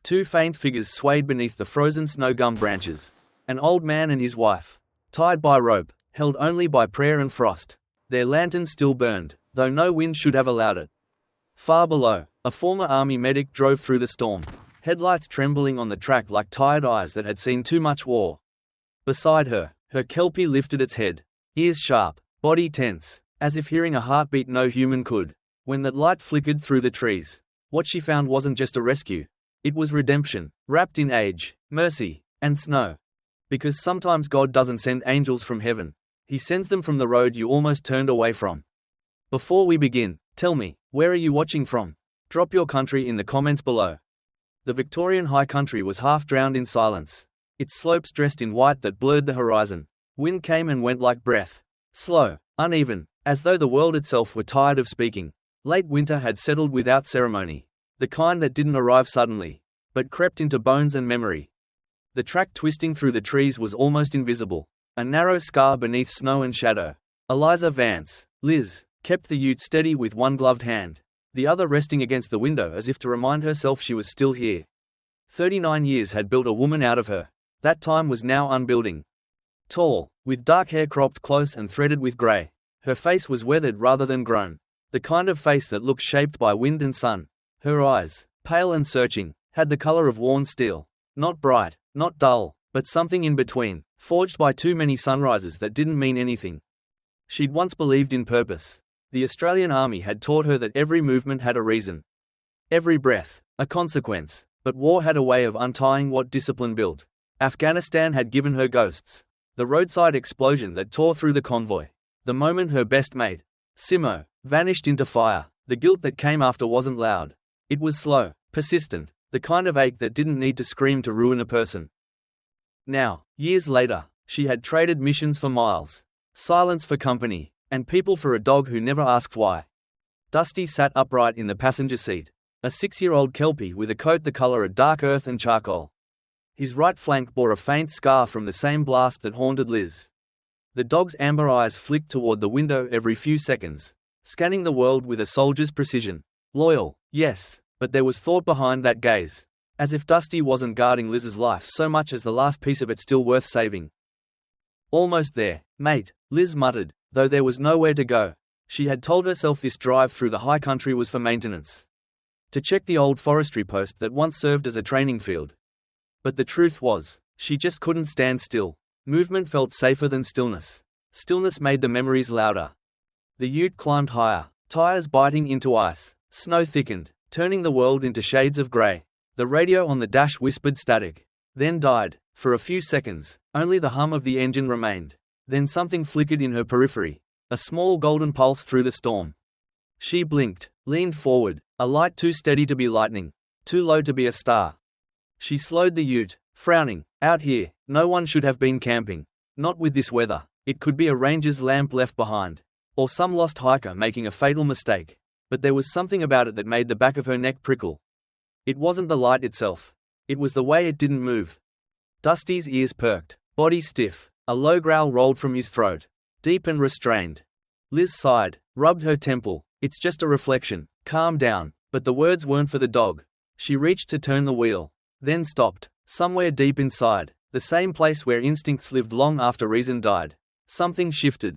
Two faint figures swayed beneath the frozen snow gum branches. An old man and his wife, tied by rope, held only by prayer and frost. Their lantern still burned, though no wind should have allowed it. Far below, a former army medic drove through the storm, headlights trembling on the track like tired eyes that had seen too much war. Beside her, her Kelpie lifted its head, ears sharp, body tense, as if hearing a heartbeat no human could. When that light flickered through the trees, what she found wasn't just a rescue. It was redemption, wrapped in age, mercy, and snow. Because sometimes God doesn't send angels from heaven. He sends them from the road you almost turned away from. Before we begin, tell me, where are you watching from? Drop your country in the comments below. The Victorian High Country was half drowned in silence. Its slopes dressed in white that blurred the horizon. Wind came and went like breath. Slow, uneven, as though the world itself were tired of speaking. Late winter had settled without ceremony. The kind that didn't arrive suddenly, but crept into bones and memory. The track twisting through the trees was almost invisible, a narrow scar beneath snow and shadow. Eliza Vance, Liz, kept the ute steady with one gloved hand, the other resting against the window as if to remind herself she was still here. 39 years had built a woman out of her. That time was now unbuilding. Tall, with dark hair cropped close and threaded with grey, her face was weathered rather than grown, the kind of face that looks shaped by wind and sun. Her eyes, pale and searching, had the color of worn steel. Not bright, not dull, but something in between, forged by too many sunrises that didn't mean anything. She'd once believed in purpose. The Australian Army had taught her that every movement had a reason. Every breath, a consequence, but war had a way of untying what discipline built. Afghanistan had given her ghosts. The roadside explosion that tore through the convoy. The moment her best mate, Simo, vanished into fire. The guilt that came after wasn't loud. It was slow, persistent, the kind of ache that didn't need to scream to ruin a person. Now, years later, she had traded missions for miles, silence for company, and people for a dog who never asked why. Dusty sat upright in the passenger seat, a 6-year-old Kelpie with a coat the color of dark earth and charcoal. His right flank bore a faint scar from the same blast that haunted Liz. The dog's amber eyes flicked toward the window every few seconds, scanning the world with a soldier's precision. Loyal, yes, but there was thought behind that gaze. As if Dusty wasn't guarding Liz's life so much as the last piece of it still worth saving. Almost there, mate, Liz muttered, though there was nowhere to go. She had told herself this drive through the high country was for maintenance. To check the old forestry post that once served as a training field. But the truth was, she just couldn't stand still. Movement felt safer than stillness. Stillness made the memories louder. The ute climbed higher, tires biting into ice. Snow thickened, turning the world into shades of grey. The radio on the dash whispered static, then died. For a few seconds, only the hum of the engine remained. Then something flickered in her periphery, a small golden pulse through the storm. She blinked, leaned forward, a light too steady to be lightning, too low to be a star. She slowed the ute, frowning. Out here, no one should have been camping. Not with this weather. It could be a ranger's lamp left behind, or some lost hiker making a fatal mistake. But there was something about it that made the back of her neck prickle. It wasn't the light itself. It was the way it didn't move. Dusty's ears perked, body stiff, a low growl rolled from his throat, deep and restrained. Liz sighed, rubbed her temple. It's just a reflection, calm down. But the words weren't for the dog. She reached to turn the wheel, then stopped, somewhere deep inside, the same place where instincts lived long after reason died. Something shifted.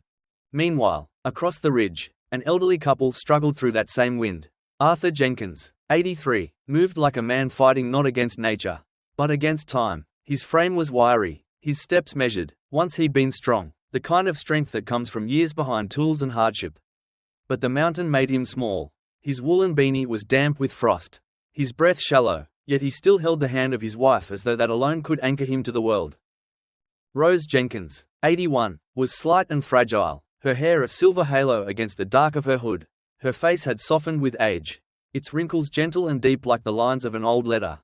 Meanwhile, across the ridge, an elderly couple struggled through that same wind. Arthur Jenkins, 83, moved like a man fighting not against nature, but against time. His frame was wiry, his steps measured. Once he'd been strong, the kind of strength that comes from years behind tools and hardship. But the mountain made him small. His woolen beanie was damp with frost. His breath shallow, yet he still held the hand of his wife as though that alone could anchor him to the world. Rose Jenkins, 81, was slight and fragile, her hair a silver halo against the dark of her hood. Her face had softened with age, its wrinkles gentle and deep like the lines of an old letter.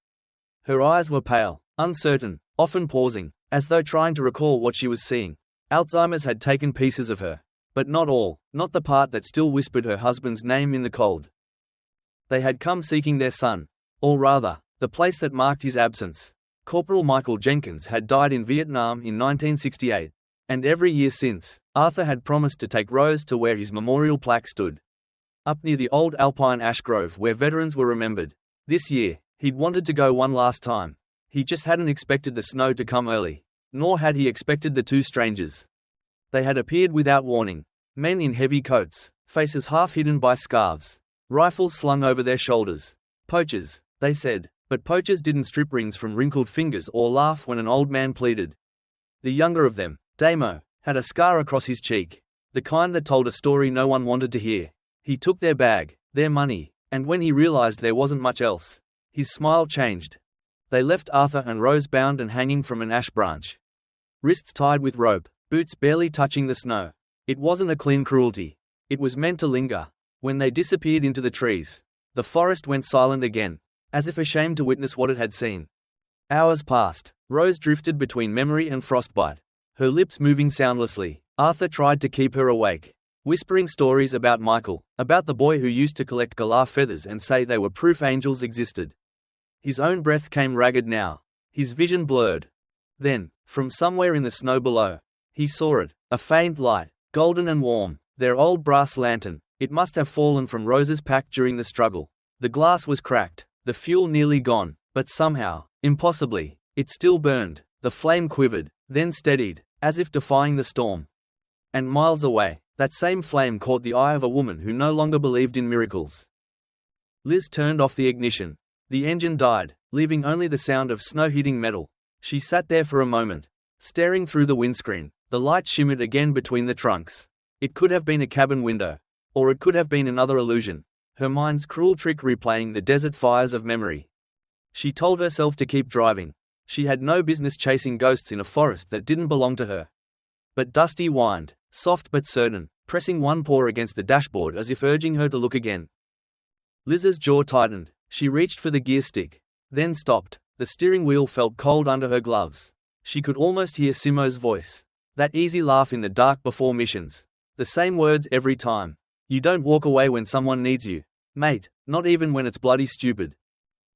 Her eyes were pale, uncertain, often pausing, as though trying to recall what she was seeing. Alzheimer's had taken pieces of her, but not all, not the part that still whispered her husband's name in the cold. They had come seeking their son, or rather, the place that marked his absence. Corporal Michael Jenkins had died in Vietnam in 1968, and every year since, Arthur had promised to take Rose to where his memorial plaque stood. Up near the old alpine ash grove where veterans were remembered. This year, He'd wanted to go one last time. He just hadn't expected the snow to come early. Nor had he expected the two strangers. They had appeared without warning. Men in heavy coats, faces half hidden by scarves, rifles slung over their shoulders. Poachers, they said, but poachers didn't strip rings from wrinkled fingers or laugh when an old man pleaded. The younger of them, Damo, had a scar across his cheek, the kind that told a story no one wanted to hear. He took their bag, their money, and when he realized there wasn't much else, his smile changed. They left Arthur and Rose bound and hanging from an ash branch. Wrists tied with rope, boots barely touching the snow. It wasn't a clean cruelty. It was meant to linger. When they disappeared into the trees, the forest went silent again, as if ashamed to witness what it had seen. Hours passed. Rose drifted between memory and frostbite, her lips moving soundlessly. Arthur tried to keep her awake, whispering stories about Michael, about the boy who used to collect galah feathers and say they were proof angels existed. His own breath came ragged now, his vision blurred. Then, from somewhere in the snow below, he saw it, a faint light, golden and warm, their old brass lantern. It must have fallen from Rose's pack during the struggle. The glass was cracked, the fuel nearly gone, but somehow, impossibly, it still burned. The flame quivered, then steadied, as if defying the storm. And miles away, that same flame caught the eye of a woman who no longer believed in miracles. Liz turned off the ignition. The engine died, leaving only the sound of snow hitting metal. She sat there for a moment, staring through the windscreen. The light shimmered again between the trunks. It could have been a cabin window, or it could have been another illusion, her mind's cruel trick replaying the desert fires of memory. She told herself to keep driving. She had no business chasing ghosts in a forest that didn't belong to her. But Dusty whined, soft but certain, pressing one paw against the dashboard as if urging her to look again. Liz's jaw tightened. She reached for the gear stick, then stopped. The steering wheel felt cold under her gloves. She could almost hear Simo's voice. That easy laugh in the dark before missions. The same words every time. You don't walk away when someone needs you, mate, not even when it's bloody stupid.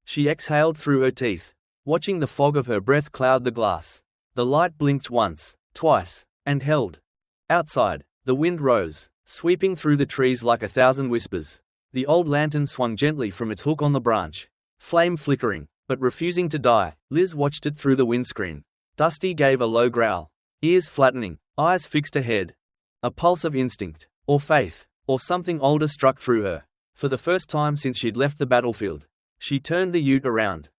She exhaled through her teeth, watching the fog of her breath cloud the glass. The light blinked once, twice, and held. Outside, the wind rose, sweeping through the trees like 1,000 whispers. The old lantern swung gently from its hook on the branch, flame flickering, but refusing to die. Liz watched it through the windscreen. Dusty gave a low growl, ears flattening, eyes fixed ahead. A pulse of instinct, or faith, or something older struck through her. For the first time since she'd left the battlefield, she turned the ute around.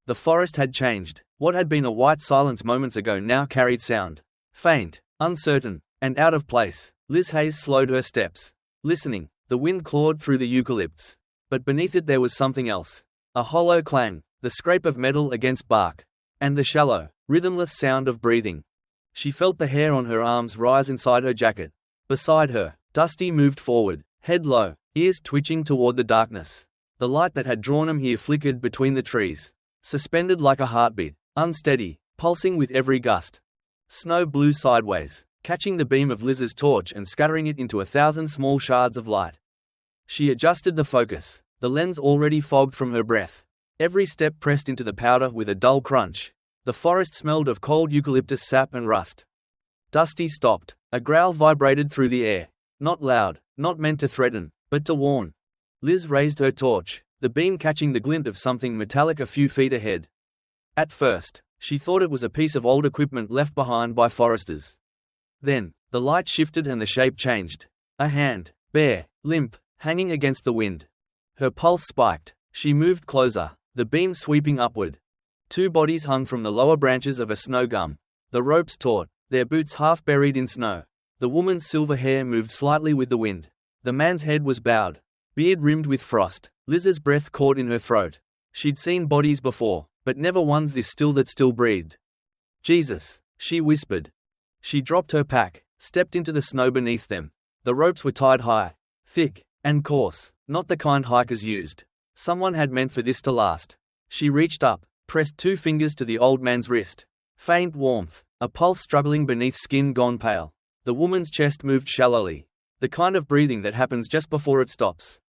The forest had changed. What had been a white silence moments ago now carried sound. Faint, uncertain, and out of place. Liz Hayes slowed her steps. Listening, the wind clawed through the eucalypts. But beneath it there was something else. A hollow clang, the scrape of metal against bark, and the shallow, rhythmless sound of breathing. She felt the hair on her arms rise inside her jacket. Beside her, Dusty moved forward, head low, ears twitching toward the darkness. The light that had drawn him here flickered between the trees, suspended like a heartbeat, unsteady, pulsing with every gust. Snow blew sideways, catching the beam of Liz's torch and scattering it into 1,000 small shards of light. She adjusted the focus, the lens already fogged from her breath. Every step pressed into the powder with a dull crunch. The forest smelled of cold eucalyptus sap and rust. Dusty stopped. A growl vibrated through the air. Not loud, not meant to threaten, but to warn. Liz raised her torch, the beam catching the glint of something metallic a few feet ahead. At first, she thought it was a piece of old equipment left behind by foresters. Then, the light shifted and the shape changed. A hand, bare, limp, hanging against the wind. Her pulse spiked. She moved closer, the beam sweeping upward. Two bodies hung from the lower branches of a snow gum. The ropes taut, their boots half buried in snow. The woman's silver hair moved slightly with the wind. The man's head was bowed, beard rimmed with frost. Liz's breath caught in her throat. She'd seen bodies before, but never ones this still that still breathed. Jesus, she whispered. She dropped her pack, stepped into the snow beneath them. The ropes were tied high, thick, and coarse, not the kind hikers used. Someone had meant for this to last. She reached up, pressed two fingers to the old man's wrist. Faint warmth, a pulse struggling beneath skin gone pale. The woman's chest moved shallowly, the kind of breathing that happens just before it stops.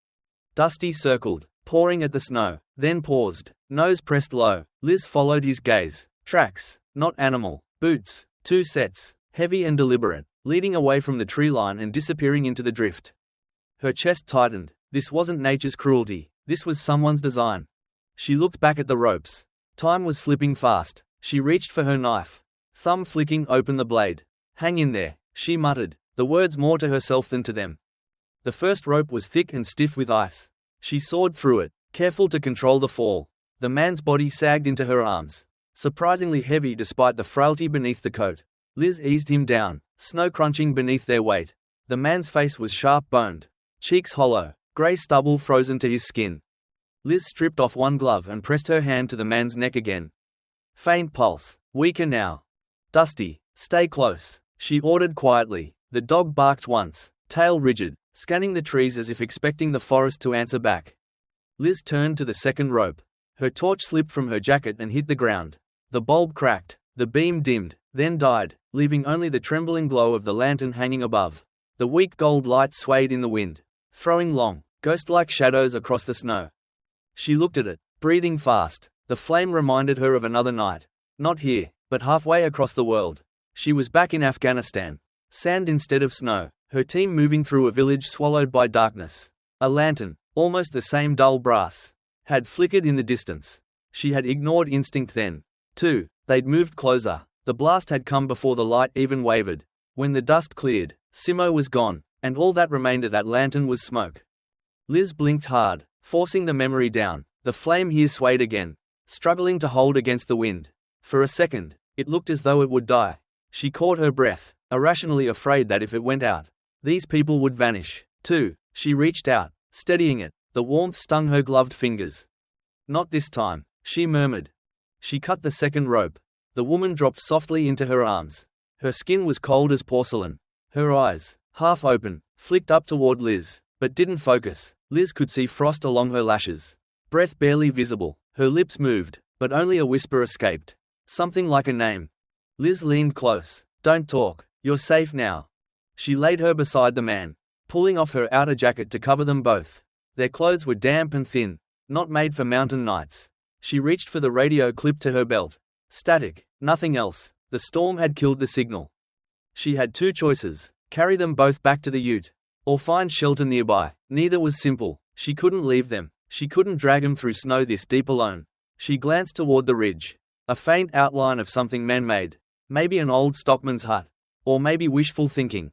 Dusty circled, pawing at the snow, then paused, nose pressed low. Liz followed his gaze. Tracks, not animal, boots, 2 sets, heavy and deliberate, leading away from the tree line and disappearing into the drift. Her chest tightened. This wasn't nature's cruelty, this was someone's design. She looked back at the ropes. Time was slipping fast. She reached for her knife. Thumb flicking open the blade. "Hang in there," she muttered, the words more to herself than to them. The first rope was thick and stiff with ice. She sawed through it, careful to control the fall. The man's body sagged into her arms, surprisingly heavy despite the frailty beneath the coat. Liz eased him down, snow crunching beneath their weight. The man's face was sharp-boned, cheeks hollow, grey stubble frozen to his skin. Liz stripped off one glove and pressed her hand to the man's neck again. Faint pulse, weaker now. "Dusty, stay close," she ordered quietly. The dog barked once, tail rigid, scanning the trees as if expecting the forest to answer back. Liz turned to the second rope. Her torch slipped from her jacket and hit the ground. The bulb cracked, the beam dimmed, then died, leaving only the trembling glow of the lantern hanging above. The weak gold light swayed in the wind, throwing long, ghost-like shadows across the snow. She looked at it, breathing fast. The flame reminded her of another night. Not here, but halfway across the world. She was back in Afghanistan. Sand instead of snow, her team moving through a village swallowed by darkness. A lantern, almost the same dull brass, had flickered in the distance. She had ignored instinct then. Too, they'd moved closer. The blast had come before the light even wavered. When the dust cleared, Simo was gone, and all that remained of that lantern was smoke. Liz blinked hard, forcing the memory down. The flame here swayed again, struggling to hold against the wind. For a second, it looked as though it would die. She caught her breath, irrationally afraid that if it went out, these people would vanish, too. She reached out, steadying it. The warmth stung her gloved fingers. "Not this time," she murmured. She cut the second rope. The woman dropped softly into her arms. Her skin was cold as porcelain. Her eyes, half open, flicked up toward Liz, but didn't focus. Liz could see frost along her lashes. Breath barely visible. Her lips moved, but only a whisper escaped. Something like a name. Liz leaned close. "Don't talk. You're safe now." She laid her beside the man, pulling off her outer jacket to cover them both. Their clothes were damp and thin, not made for mountain nights. She reached for the radio clipped to her belt. Static, nothing else. The storm had killed the signal. She had two choices: carry them both back to the ute, or find shelter nearby. Neither was simple. She couldn't leave them. She couldn't drag them through snow this deep alone. She glanced toward the ridge. A faint outline of something man-made. Maybe an old stockman's hut. Or maybe wishful thinking.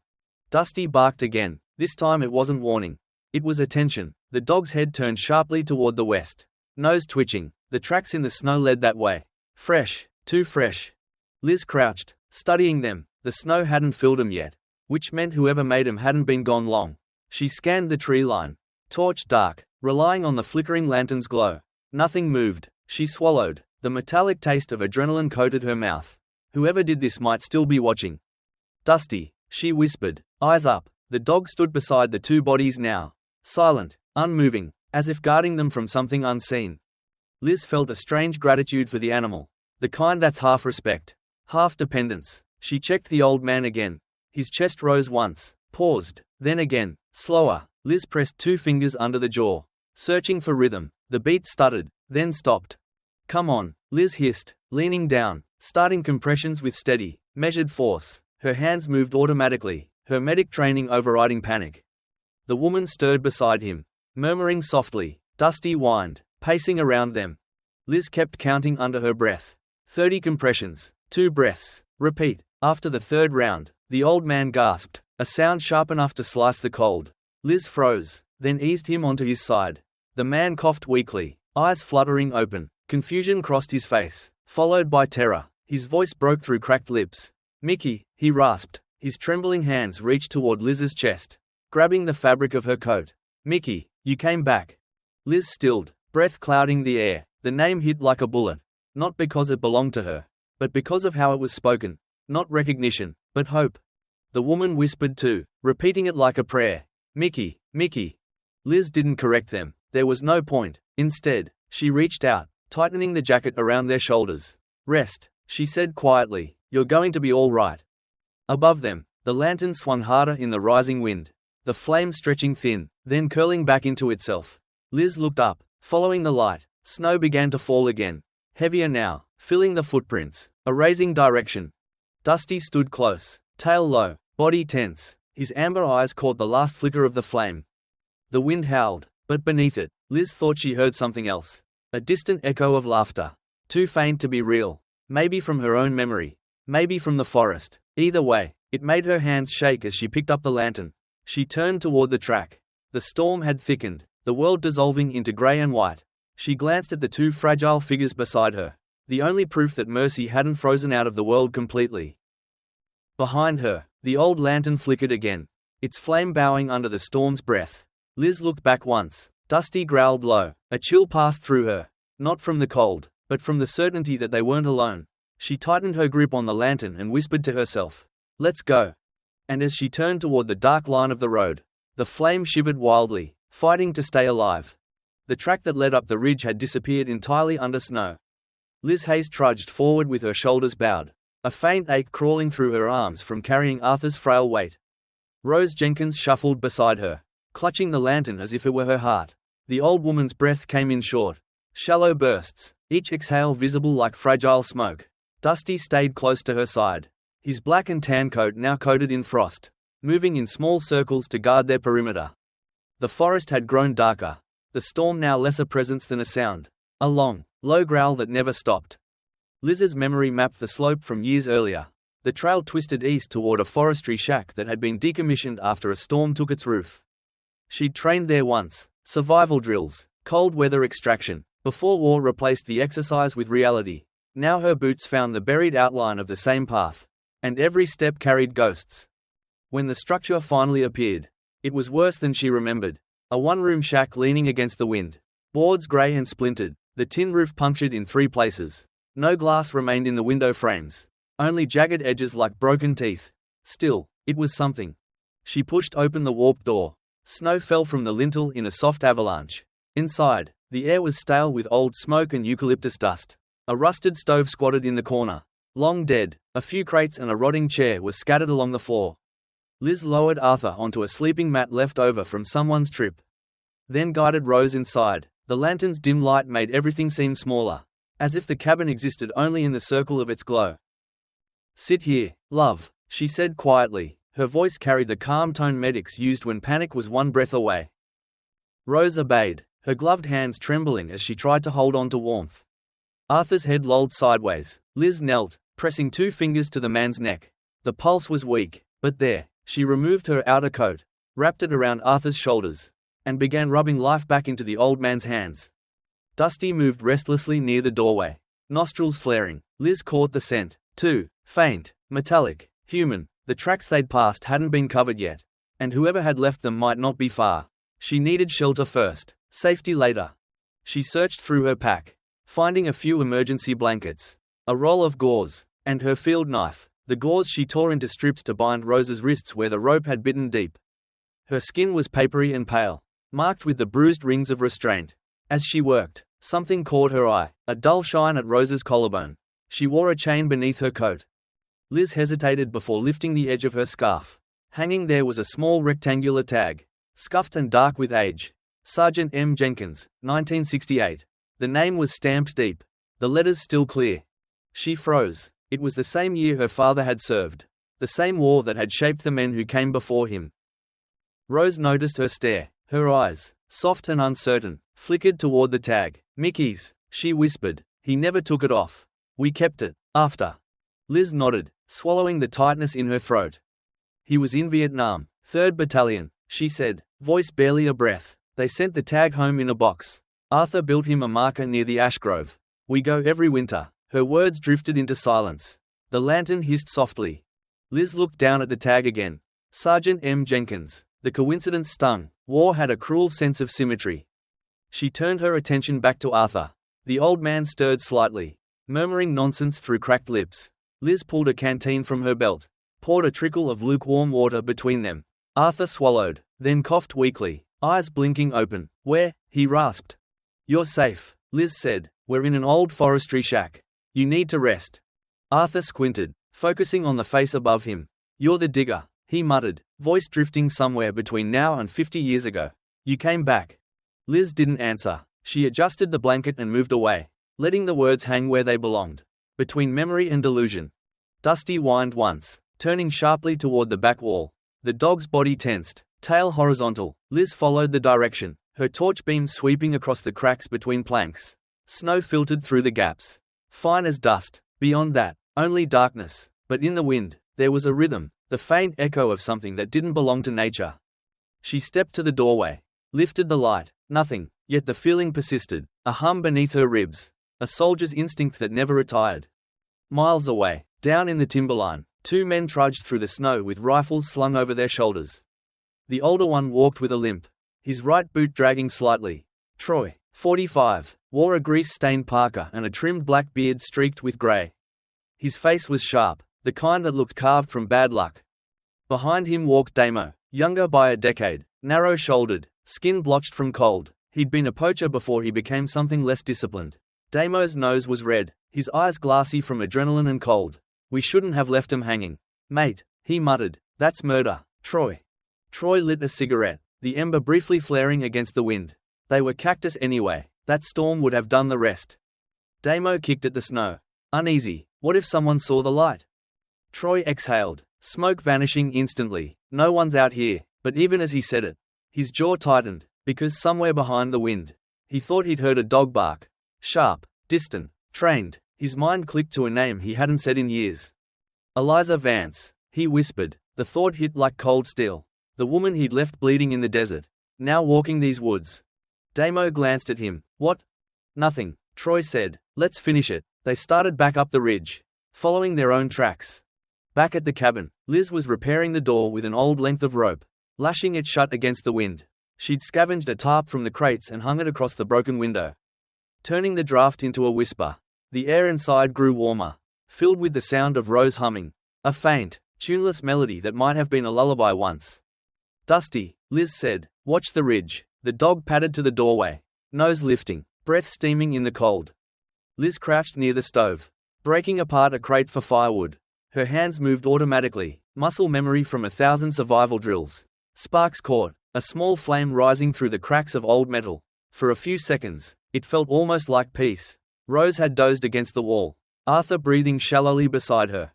Dusty barked again. This time it wasn't warning. It was attention. The dog's head turned sharply toward the west. Nose twitching. The tracks in the snow led that way. Fresh. Too fresh. Liz crouched, studying them. The snow hadn't filled them yet, which meant whoever made them hadn't been gone long. She scanned the tree line. Torch dark, relying on the flickering lantern's glow. Nothing moved. She swallowed. The metallic taste of adrenaline coated her mouth. Whoever did this might still be watching. "Dusty," she whispered, eyes up. The dog stood beside the two bodies now, silent, unmoving, as if guarding them from something unseen. Liz felt a strange gratitude for the animal, the kind that's half respect, half dependence. She checked the old man again. His chest rose once, paused, then again, slower. Liz pressed two fingers under the jaw, searching for rhythm. The beat stuttered, then stopped. "Come on," Liz hissed, leaning down, starting compressions with steady, measured force. Her hands moved automatically, her medic training overriding panic. The woman stirred beside him, murmuring softly. Dusty whined, pacing around them. Liz kept counting under her breath. 30 compressions, 2 breaths, repeat. After the third round, the old man gasped, a sound sharp enough to slice the cold. Liz froze, then eased him onto his side. The man coughed weakly, eyes fluttering open. Confusion crossed his face, followed by terror. His voice broke through cracked lips. "Mickey," he rasped. His trembling hands reached toward Liz's chest, grabbing the fabric of her coat. "Mickey, you came back." Liz stilled, breath clouding the air. The name hit like a bullet, not because it belonged to her, but because of how it was spoken. Not recognition, but hope. The woman whispered too, repeating it like a prayer. "Mickey, Mickey." Liz didn't correct them. There was no point. Instead, she reached out, tightening the jacket around their shoulders. "Rest," she said quietly. "You're going to be all right." Above them, the lantern swung harder in the rising wind, the flame stretching thin, then curling back into itself. Liz looked up, following the light. Snow began to fall again, heavier now, filling the footprints, erasing direction. Dusty stood close, tail low, body tense. His amber eyes caught the last flicker of the flame. The wind howled, but beneath it, Liz thought she heard something else. A distant echo of laughter. Too faint to be real. Maybe from her own memory. Maybe from the forest. Either way, it made her hands shake as she picked up the lantern. She turned toward the track. The storm had thickened, the world dissolving into grey and white. She glanced at the two fragile figures beside her, the only proof that Mercy hadn't frozen out of the world completely. Behind her, the old lantern flickered again, its flame bowing under the storm's breath. Liz looked back once. Dusty growled low. A chill passed through her, not from the cold, but from the certainty that they weren't alone. She tightened her grip on the lantern and whispered to herself, "Let's go." And as she turned toward the dark line of the road, the flame shivered wildly, fighting to stay alive. The track that led up the ridge had disappeared entirely under snow. Liz Hayes trudged forward with her shoulders bowed, a faint ache crawling through her arms from carrying Arthur's frail weight. Rose Jenkins shuffled beside her, clutching the lantern as if it were her heart. The old woman's breath came in short, shallow bursts, each exhale visible like fragile smoke. Dusty stayed close to her side, his black and tan coat now coated in frost, moving in small circles to guard their perimeter. The forest had grown darker, the storm now less a presence than a sound, a long, low growl that never stopped. Liz's memory mapped the slope from years earlier. The trail twisted east toward a forestry shack that had been decommissioned after a storm took its roof. She'd trained there once, survival drills, cold weather extraction, before war replaced the exercise with reality. Now her boots found the buried outline of the same path, and every step carried ghosts. When the structure finally appeared, it was worse than she remembered. A one-room shack leaning against the wind, boards grey and splintered, the tin roof punctured in 3 places. No glass remained in the window frames, only jagged edges like broken teeth. Still, it was something. She pushed open the warped door. Snow fell from the lintel in a soft avalanche. Inside, the air was stale with old smoke and eucalyptus dust. A rusted stove squatted in the corner, long dead. A few crates and a rotting chair were scattered along the floor. Liz lowered Arthur onto a sleeping mat left over from someone's trip, then guided Rose inside. The lantern's dim light made everything seem smaller, as if the cabin existed only in the circle of its glow. "Sit here, love," she said quietly. Her voice carried the calm tone medics used when panic was one breath away. Rose obeyed, her gloved hands trembling as she tried to hold on to warmth. Arthur's head lolled sideways. Liz knelt, pressing 2 fingers to the man's neck. The pulse was weak, but there. She removed her outer coat, wrapped it around Arthur's shoulders, and began rubbing life back into the old man's hands. Dusty moved restlessly near the doorway, nostrils flaring. Liz caught the scent, too, faint, metallic, human. The tracks they'd passed hadn't been covered yet, and whoever had left them might not be far. She needed shelter first, safety later. She searched through her pack, finding a few emergency blankets, a roll of gauze, and her field knife. The gauze she tore into strips to bind Rose's wrists where the rope had bitten deep. Her skin was papery and pale, marked with the bruised rings of restraint. As she worked, something caught her eye, a dull shine at Rose's collarbone. She wore a chain beneath her coat. Liz hesitated before lifting the edge of her scarf. Hanging there was a small rectangular tag, scuffed and dark with age. Sergeant M. Jenkins, 1968. The name was stamped deep, the letters still clear. She froze. It was the same year her father had served, the same war that had shaped the men who came before him. Rose noticed her stare. Her eyes, soft and uncertain, flickered toward the tag. "Mickey's," she whispered. "He never took it off. We kept it, after." Liz nodded, swallowing the tightness in her throat. "He was in Vietnam, 3rd Battalion," she said, voice barely a breath. "They sent the tag home in a box. Arthur built him a marker near the ash grove. We go every winter." Her words drifted into silence. The lantern hissed softly. Liz looked down at the tag again. Sergeant M. Jenkins. The coincidence stung. War had a cruel sense of symmetry. She turned her attention back to Arthur. The old man stirred slightly, murmuring nonsense through cracked lips. Liz pulled a canteen from her belt, poured a trickle of lukewarm water between them. Arthur swallowed, then coughed weakly, eyes blinking open. "Where?" he rasped. "You're safe," Liz said. "We're in an old forestry shack. You need to rest." Arthur squinted, focusing on the face above him. "You're the digger," he muttered, voice drifting somewhere between now and 50 years ago. "You came back." Liz didn't answer. She adjusted the blanket and moved away, letting the words hang where they belonged, between memory and delusion. Dusty whined once, turning sharply toward the back wall. The dog's body tensed, tail horizontal. Liz followed the direction, her torch beam sweeping across the cracks between planks. Snow filtered through the gaps. Fine as dust. Beyond that, only darkness. But in the wind, there was a rhythm, the faint echo of something that didn't belong to nature. She stepped to the doorway, lifted the light. Nothing, yet the feeling persisted, a hum beneath her ribs, a soldier's instinct that never retired. Miles away, down in the timberline, two men trudged through the snow with rifles slung over their shoulders. The older one walked with a limp, his right boot dragging slightly. Troy, 45, wore a grease-stained parka and a trimmed black beard streaked with grey. His face was sharp, the kind that looked carved from bad luck. Behind him walked Damo, younger by a decade, narrow-shouldered, skin blotched from cold. He'd been a poacher before he became something less disciplined. Damo's nose was red, his eyes glassy from adrenaline and cold. "We shouldn't have left him hanging. Mate," he muttered, "that's murder." Troy lit a cigarette, the ember briefly flaring against the wind. They were cactus anyway, that storm would have done the rest. Damo kicked at the snow. Uneasy, what if someone saw the light? Troy exhaled, smoke vanishing instantly. No one's out here, but even as he said it, his jaw tightened, because somewhere behind the wind, he thought he'd heard a dog bark. Sharp, distant, trained. His mind clicked to a name he hadn't said in years. Eliza Vance, he whispered, the thought hit like cold steel. The woman he'd left bleeding in the desert, now walking these woods. Damo glanced at him. What? Nothing, Troy said. Let's finish it. They started back up the ridge, following their own tracks. Back at the cabin, Liz was repairing the door with an old length of rope, lashing it shut against the wind. She'd scavenged a tarp from the crates and hung it across the broken window, turning the draft into a whisper. The air inside grew warmer, filled with the sound of Rose humming, a faint, tuneless melody that might have been a lullaby once. Dusty, Liz said, watch the ridge. The dog padded to the doorway, nose lifting, breath steaming in the cold. Liz crouched near the stove, breaking apart a crate for firewood. Her hands moved automatically, muscle memory from 1,000 survival drills. Sparks caught, a small flame rising through the cracks of old metal. For a few seconds, it felt almost like peace. Rose had dozed against the wall, Arthur breathing shallowly beside her.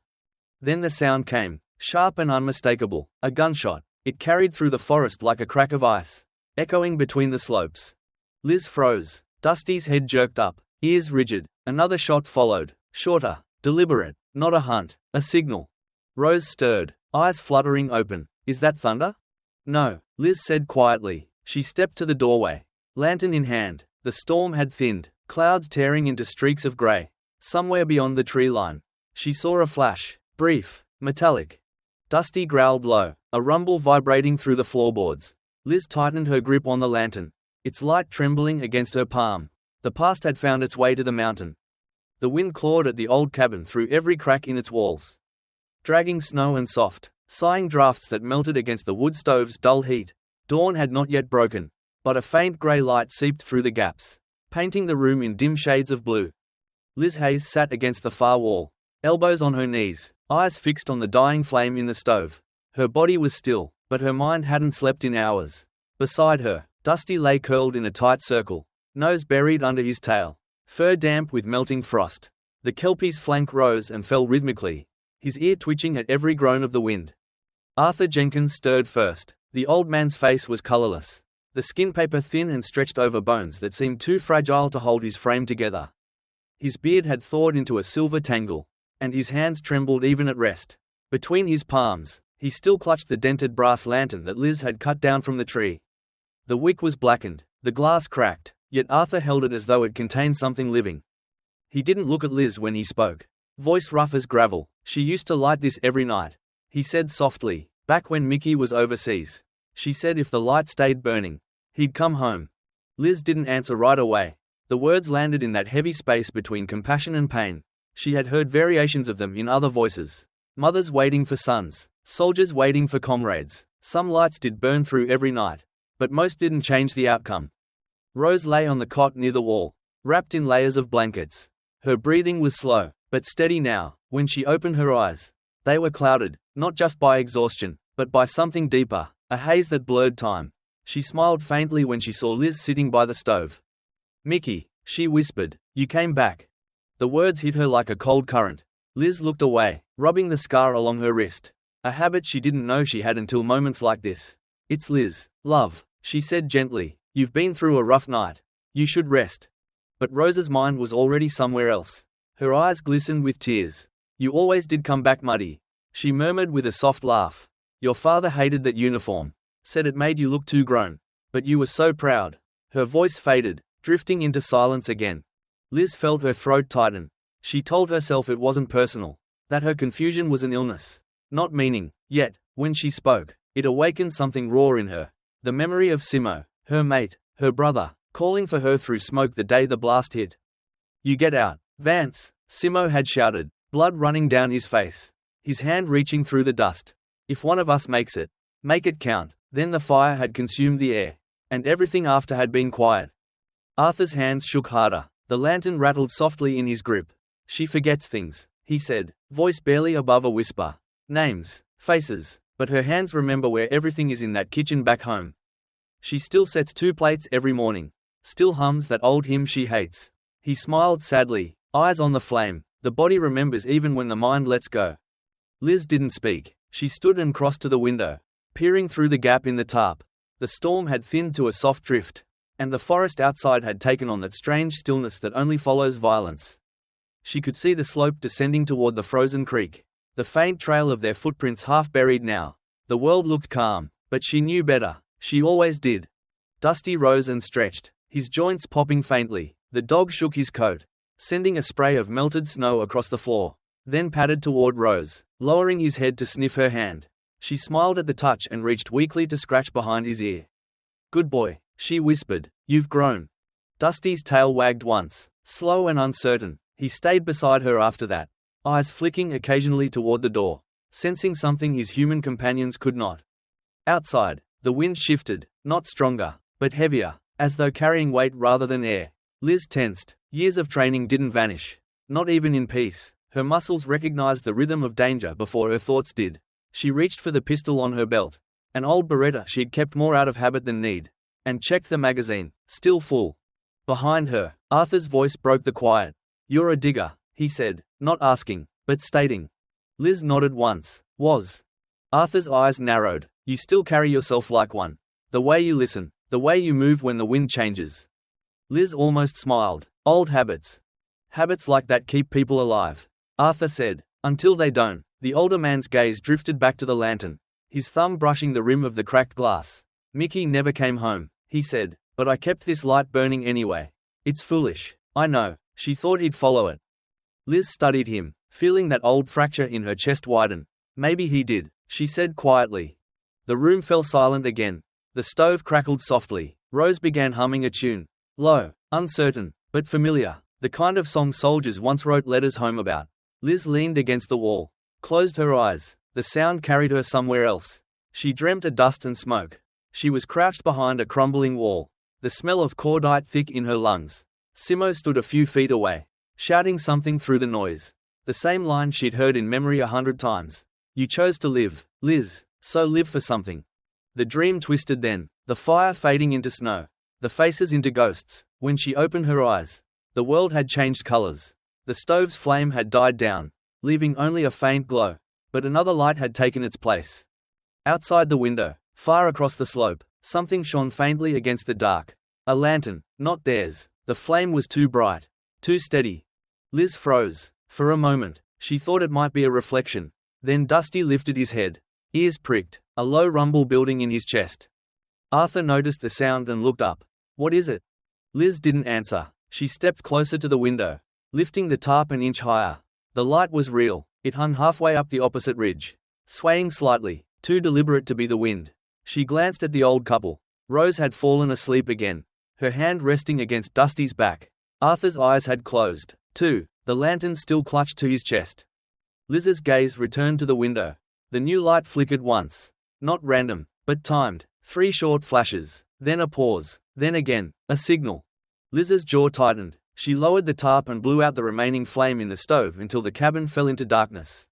Then the sound came, sharp and unmistakable, a gunshot. It carried through the forest like a crack of ice, echoing between the slopes. Liz froze. Dusty's head jerked up, ears rigid. Another shot followed, shorter, deliberate, not a hunt, a signal. Rose stirred, eyes fluttering open. Is that thunder? No, Liz said quietly. She stepped to the doorway, lantern in hand. The storm had thinned, clouds tearing into streaks of grey. Somewhere beyond the tree line, she saw a flash, brief, metallic. Dusty growled low, a rumble vibrating through the floorboards. Liz tightened her grip on the lantern, its light trembling against her palm. The past had found its way to the mountain. The wind clawed at the old cabin through every crack in its walls, dragging snow and soft, sighing drafts that melted against the wood stove's dull heat. Dawn had not yet broken, but a faint grey light seeped through the gaps, painting the room in dim shades of blue. Liz Hayes sat against the far wall, elbows on her knees, eyes fixed on the dying flame in the stove. Her body was still, but her mind hadn't slept in hours. Beside her, Dusty lay curled in a tight circle, nose buried under his tail, fur damp with melting frost. The Kelpie's flank rose and fell rhythmically, his ear twitching at every groan of the wind. Arthur Jenkins stirred first. The old man's face was colorless, the skin paper thin and stretched over bones that seemed too fragile to hold his frame together. His beard had thawed into a silver tangle, and his hands trembled even at rest. Between his palms, he still clutched the dented brass lantern that Liz had cut down from the tree. The wick was blackened, the glass cracked, yet Arthur held it as though it contained something living. He didn't look at Liz when he spoke, voice rough as gravel. She used to light this every night, he said softly, back when Mickey was overseas. She said if the light stayed burning, he'd come home. Liz didn't answer right away. The words landed in that heavy space between compassion and pain. She had heard variations of them in other voices. Mothers waiting for sons, soldiers waiting for comrades. Some lights did burn through every night, but most didn't change the outcome. Rose lay on the cot near the wall, wrapped in layers of blankets. Her breathing was slow, but steady now. When she opened her eyes, they were clouded, not just by exhaustion, but by something deeper, a haze that blurred time. She smiled faintly when she saw Liz sitting by the stove. "Mickey," she whispered, "you came back." The words hit her like a cold current. Liz looked away, rubbing the scar along her wrist, a habit she didn't know she had until moments like this. "It's Liz, love," she said gently. "You've been through a rough night. You should rest." But Rose's mind was already somewhere else. Her eyes glistened with tears. "You always did come back muddy," she murmured with a soft laugh. "Your father hated that uniform. Said it made you look too grown. But you were so proud." Her voice faded, drifting into silence again. Liz felt her throat tighten. She told herself it wasn't personal, that her confusion was an illness, not meaning. Yet, when she spoke, it awakened something raw in her. The memory of Simo, her mate, her brother, calling for her through smoke the day the blast hit. "You get out, Vance," Simo had shouted, blood running down his face, his hand reaching through the dust. "If one of us makes it, make it count." Then the fire had consumed the air, and everything after had been quiet. Arthur's hands shook harder. The lantern rattled softly in his grip. "She forgets things," he said, voice barely above a whisper. "Names, faces, but her hands remember where everything is in that kitchen back home. She still sets 2 plates every morning, still hums that old hymn she hates." He smiled sadly, eyes on the flame. The body remembers even when the mind lets go. Liz didn't speak. She stood and crossed to the window, peering through the gap in the tarp. The storm had thinned to a soft drift, and the forest outside had taken on that strange stillness that only follows violence. She could see the slope descending toward the frozen creek, the faint trail of their footprints half buried now. The world looked calm, but she knew better. She always did. Dusty rose and stretched, his joints popping faintly. The dog shook his coat, sending a spray of melted snow across the floor, then padded toward Rose, lowering his head to sniff her hand. She smiled at the touch and reached weakly to scratch behind his ear. "Good boy," she whispered. "You've grown." Dusty's tail wagged once, slow and uncertain. He stayed beside her after that, eyes flicking occasionally toward the door, sensing something his human companions could not. Outside, the wind shifted, not stronger, but heavier, as though carrying weight rather than air. Liz tensed. Years of training didn't vanish, not even in peace. Her muscles recognized the rhythm of danger before her thoughts did. She reached for the pistol on her belt, an old Beretta she'd kept more out of habit than need, and checked the magazine, still full. Behind her, Arthur's voice broke the quiet. "You're a digger," he said, not asking, but stating. Liz nodded once. "Was." Arthur's eyes narrowed. "You still carry yourself like one. The way you listen, the way you move when the wind changes." Liz almost smiled. "Old habits. Habits like that keep people alive," Arthur said. "Until they don't." The older man's gaze drifted back to the lantern, his thumb brushing the rim of the cracked glass. "Mickey never came home," he said, "but I kept this light burning anyway. It's foolish, I know." She thought he'd follow it. Liz studied him, feeling that old fracture in her chest widen. "Maybe he did," she said quietly. The room fell silent again. The stove crackled softly. Rose began humming a tune. Low, uncertain, but familiar. The kind of song soldiers once wrote letters home about. Liz leaned against the wall, closed her eyes. The sound carried her somewhere else. She dreamt of dust and smoke. She was crouched behind a crumbling wall, the smell of cordite thick in her lungs. Simo stood a few feet away, shouting something through the noise. The same line she'd heard in memory 100 times. "You chose to live, Liz, so live for something." The dream twisted then, the fire fading into snow, the faces into ghosts. When she opened her eyes, the world had changed colors. The stove's flame had died down, leaving only a faint glow, but another light had taken its place. Outside the window, far across the slope, something shone faintly against the dark. A lantern, not theirs. The flame was too bright, too steady. Liz froze. For a moment, she thought it might be a reflection. Then Dusty lifted his head. Ears pricked, a low rumble building in his chest. Arthur noticed the sound and looked up. "What is it?" Liz didn't answer. She stepped closer to the window, lifting the tarp an inch higher. The light was real. It hung halfway up the opposite ridge, swaying slightly, too deliberate to be the wind. She glanced at the old couple. Rose had fallen asleep again, her hand resting against Dusty's back. Arthur's eyes had closed, too, the lantern still clutched to his chest. Liz's gaze returned to the window. The new light flickered once. Not random, but timed. 3 short flashes, then a pause, then again, a signal. Liz's jaw tightened. She lowered the tarp and blew out the remaining flame in the stove until the cabin fell into darkness.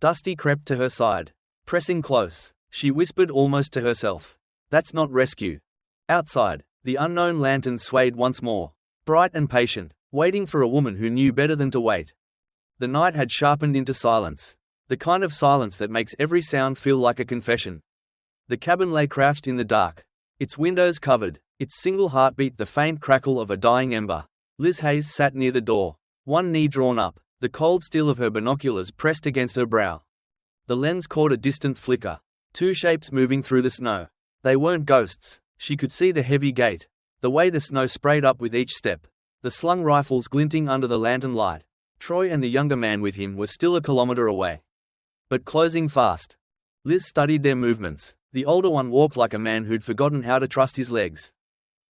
Dusty crept to her side. Pressing close, she whispered almost to herself, "That's not rescue." Outside, the unknown lantern swayed once more, bright and patient, waiting for a woman who knew better than to wait. The night had sharpened into silence, the kind of silence that makes every sound feel like a confession. The cabin lay crouched in the dark, its windows covered, its single heartbeat the faint crackle of a dying ember. Liz Hayes sat near the door, one knee drawn up, the cold steel of her binoculars pressed against her brow. The lens caught a distant flicker. Two shapes moving through the snow. They weren't ghosts. She could see the heavy gait, the way the snow sprayed up with each step, the slung rifles glinting under the lantern light. Troy and the younger man with him were still a kilometer away, but closing fast. Liz studied their movements. The older one walked like a man who'd forgotten how to trust his legs.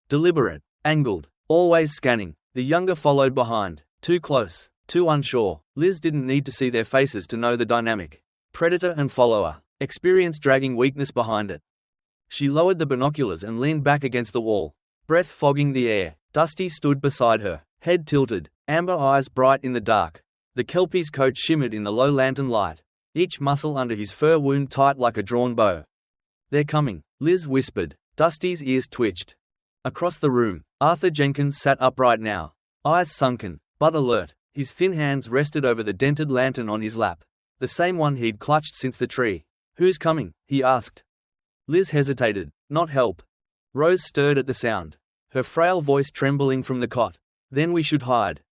Deliberate, angled, always scanning. The younger followed behind, too close, too unsure. Liz didn't need to see their faces to know the dynamic. Predator and follower, experience dragging weakness behind it. She lowered the binoculars and leaned back against the wall, breath fogging the air. Dusty stood beside her, head tilted, amber eyes bright in the dark. The Kelpie's coat shimmered in the low lantern light, each muscle under his fur wound tight like a drawn bow. "They're coming," Liz whispered. Dusty's ears twitched. Across the room, Arthur Jenkins sat upright now, eyes sunken, but alert. His thin hands rested over the dented lantern on his lap, the same one he'd clutched since the tree. "Who's coming?" he asked. Liz hesitated. "Not help." Rose stirred at the sound, her frail voice trembling from the cot. "Then we should hide."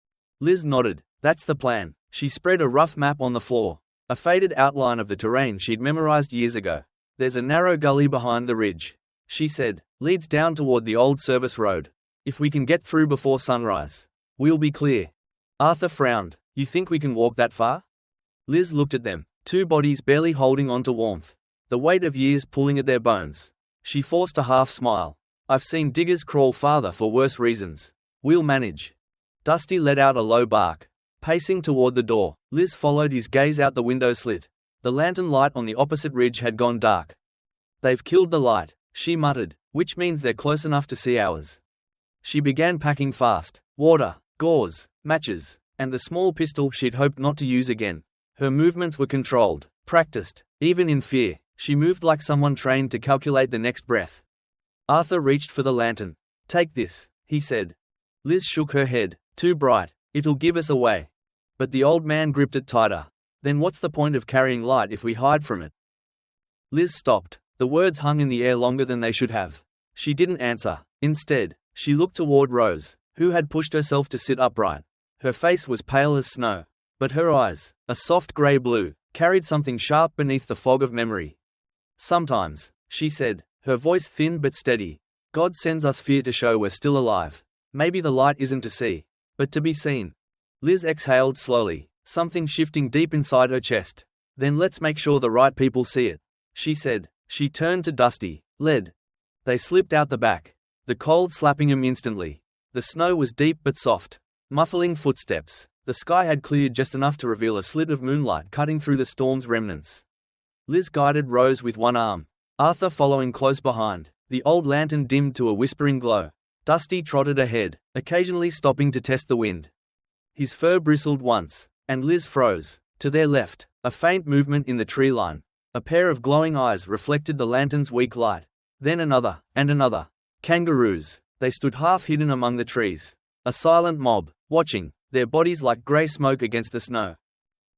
Liz nodded. "That's the plan." She spread a rough map on the floor, a faded outline of the terrain she'd memorized years ago. "There's a narrow gully behind the ridge," she said, "leads down toward the old service road. If we can get through before sunrise, we'll be clear." Arthur frowned. "You think we can walk that far?" Liz looked at them, two bodies barely holding on to warmth, the weight of years pulling at their bones. She forced a half smile. "I've seen diggers crawl farther for worse reasons. We'll manage." Dusty let out a low bark, pacing toward the door. Liz followed his gaze out the window slit. The lantern light on the opposite ridge had gone dark. "They've killed the light," she muttered, "which means they're close enough to see ours." She began packing fast. Water, gauze, matches, and the small pistol she'd hoped not to use again. Her movements were controlled, practiced, even in fear. She moved like someone trained to calculate the next breath. Arthur reached for the lantern. "Take this," he said. Liz shook her head. "Too bright. It'll give us away." But the old man gripped it tighter. "Then what's the point of carrying light if we hide from it?" Liz stopped. The words hung in the air longer than they should have. She didn't answer. Instead, she looked toward Rose, who had pushed herself to sit upright. Her face was pale as snow, but her eyes, a soft grey blue, carried something sharp beneath the fog of memory. "Sometimes," she said, her voice thin but steady, "God sends us fear to show we're still alive. Maybe the light isn't to see, but to be seen." Liz exhaled slowly, something shifting deep inside her chest. "Then let's make sure the right people see it," she said. She turned to Dusty. "Lead." They slipped out the back, the cold slapping him instantly. The snow was deep but soft, muffling footsteps. The sky had cleared just enough to reveal a slit of moonlight cutting through the storm's remnants. Liz guided Rose with one arm, Arthur following close behind. The old lantern dimmed to a whispering glow. Dusty trotted ahead, occasionally stopping to test the wind. His fur bristled once, and Liz froze. To their left, a faint movement in the tree line. A pair of glowing eyes reflected the lantern's weak light. Then another, and another. Kangaroos. They stood half hidden among the trees. A silent mob, watching, their bodies like grey smoke against the snow.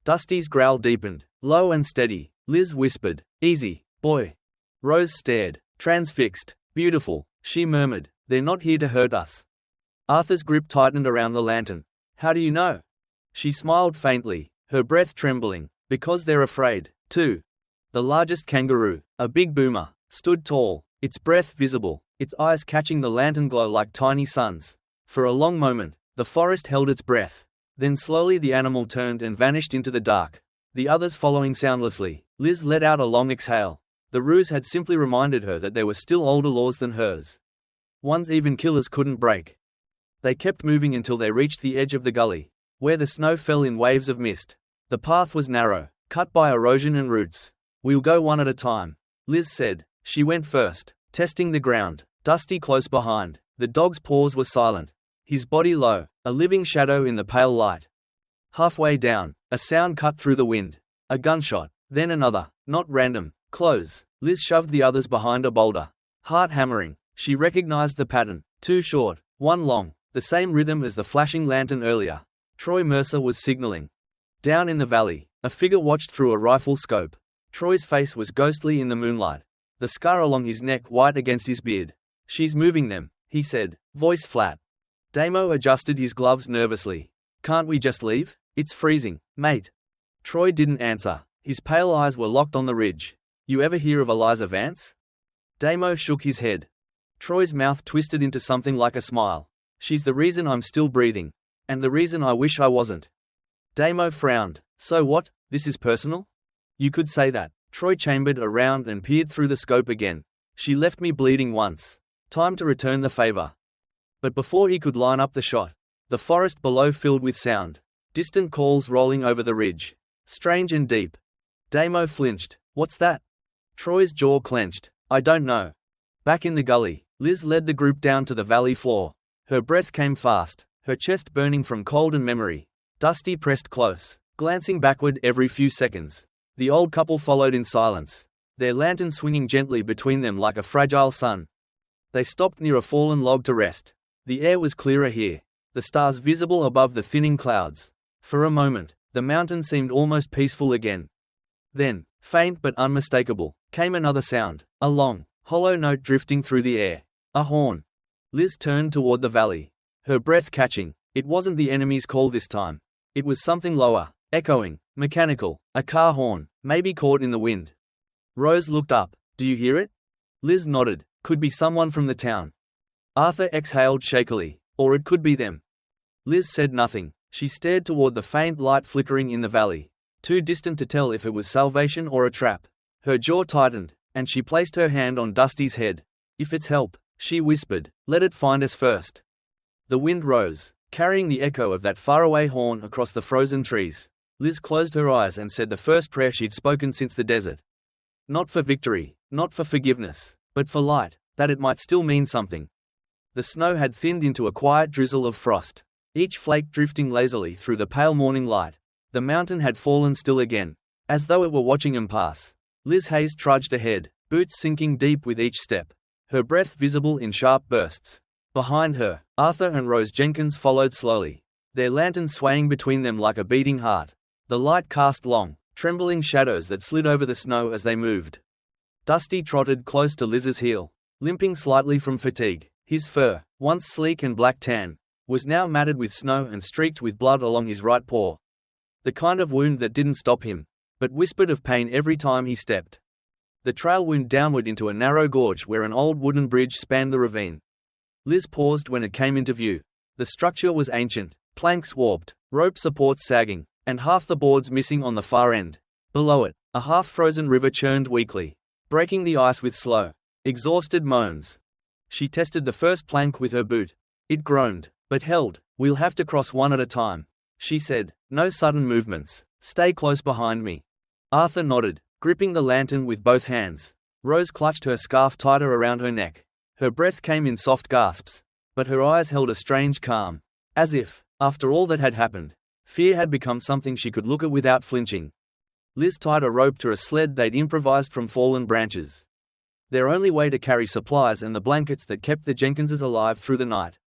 Dusty's growl deepened, low and steady. Liz whispered, "Easy, boy." Rose stared, transfixed. "Beautiful," she murmured. "They're not here to hurt us." Arthur's grip tightened around the lantern. "How do you know?" She smiled faintly, her breath trembling. "Because they're afraid, too." The largest kangaroo, a big boomer, stood tall, its breath visible, its eyes catching the lantern glow like tiny suns. For a long moment, the forest held its breath. Then slowly the animal turned and vanished into the dark, the others following soundlessly. Liz let out a long exhale. The ruse had simply reminded her that there were still older laws than hers, ones even killers couldn't break. They kept moving until they reached the edge of the gully, where the snow fell in waves of mist. The path was narrow, cut by erosion and roots. "We'll go one at a time," Liz said. She went first, testing the ground, Dusty close behind. The dog's paws were silent, his body low, a living shadow in the pale light. Halfway down, a sound cut through the wind. A gunshot, then another, not random, close. Liz shoved the others behind a boulder. Heart hammering, she recognized the pattern. Two short, one long, the same rhythm as the flashing lantern earlier. Troy Mercer was signaling. Down in the valley, a figure watched through a rifle scope. Troy's face was ghostly in the moonlight, the scar along his neck white against his beard. "She's moving them," he said, voice flat. Damo adjusted his gloves nervously. Can't we just leave? It's freezing, mate. Troy didn't answer. His pale eyes were locked on the ridge. You ever hear of Eliza Vance? Damo shook his head. Troy's mouth twisted into something like a smile. She's the reason I'm still breathing. And the reason I wish I wasn't. Damo frowned. So what? This is personal? You could say that. Troy chambered around and peered through the scope again. She left me bleeding once. Time to return the favor. But before he could line up the shot, the forest below filled with sound. Distant calls rolling over the ridge. Strange and deep. Damo flinched. What's that? Troy's jaw clenched. I don't know. Back in the gully, Liz led the group down to the valley floor. Her breath came fast, her chest burning from cold and memory. Dusty pressed close, glancing backward every few seconds. The old couple followed in silence, their lantern swinging gently between them like a fragile sun. They stopped near a fallen log to rest. The air was clearer here, the stars visible above the thinning clouds. For a moment, the mountain seemed almost peaceful again. Then, faint but unmistakable, came another sound, a long, hollow note drifting through the air. A horn. Liz turned toward the valley, her breath catching. It wasn't the enemy's call this time. It was something lower, echoing, mechanical, a car horn, maybe caught in the wind. Rose looked up. Do you hear it? Liz nodded. Could be someone from the town. Arthur exhaled shakily. Or it could be them. Liz said nothing. She stared toward the faint light flickering in the valley, too distant to tell if it was salvation or a trap. Her jaw tightened, and she placed her hand on Dusty's head. If it's help, she whispered, let it find us first. The wind rose, carrying the echo of that faraway horn across the frozen trees. Liz closed her eyes and said the first prayer she'd spoken since the desert. Not for victory, not for forgiveness, but for light, that it might still mean something. The snow had thinned into a quiet drizzle of frost, each flake drifting lazily through the pale morning light. The mountain had fallen still again, as though it were watching them pass. Liz Hayes trudged ahead, boots sinking deep with each step, her breath visible in sharp bursts. Behind her, Arthur and Rose Jenkins followed slowly, their lantern swaying between them like a beating heart. The light cast long, trembling shadows that slid over the snow as they moved. Dusty trotted close to Liz's heel, limping slightly from fatigue. His fur, once sleek and black tan, was now matted with snow and streaked with blood along his right paw. The kind of wound that didn't stop him, but whispered of pain every time he stepped. The trail wound downward into a narrow gorge where an old wooden bridge spanned the ravine. Liz paused when it came into view. The structure was ancient, planks warped, rope supports sagging, and half the boards missing on the far end. Below it, a half-frozen river churned weakly, breaking the ice with slow, exhausted moans. She tested the first plank with her boot. It groaned, but held. We'll have to cross one at a time, she said. No sudden movements. Stay close behind me. Arthur nodded, gripping the lantern with both hands. Rose clutched her scarf tighter around her neck. Her breath came in soft gasps, but her eyes held a strange calm. As if, after all that had happened, fear had become something she could look at without flinching. Liz tied a rope to a sled they'd improvised from fallen branches, their only way to carry supplies and the blankets that kept the Jenkinses alive through the night.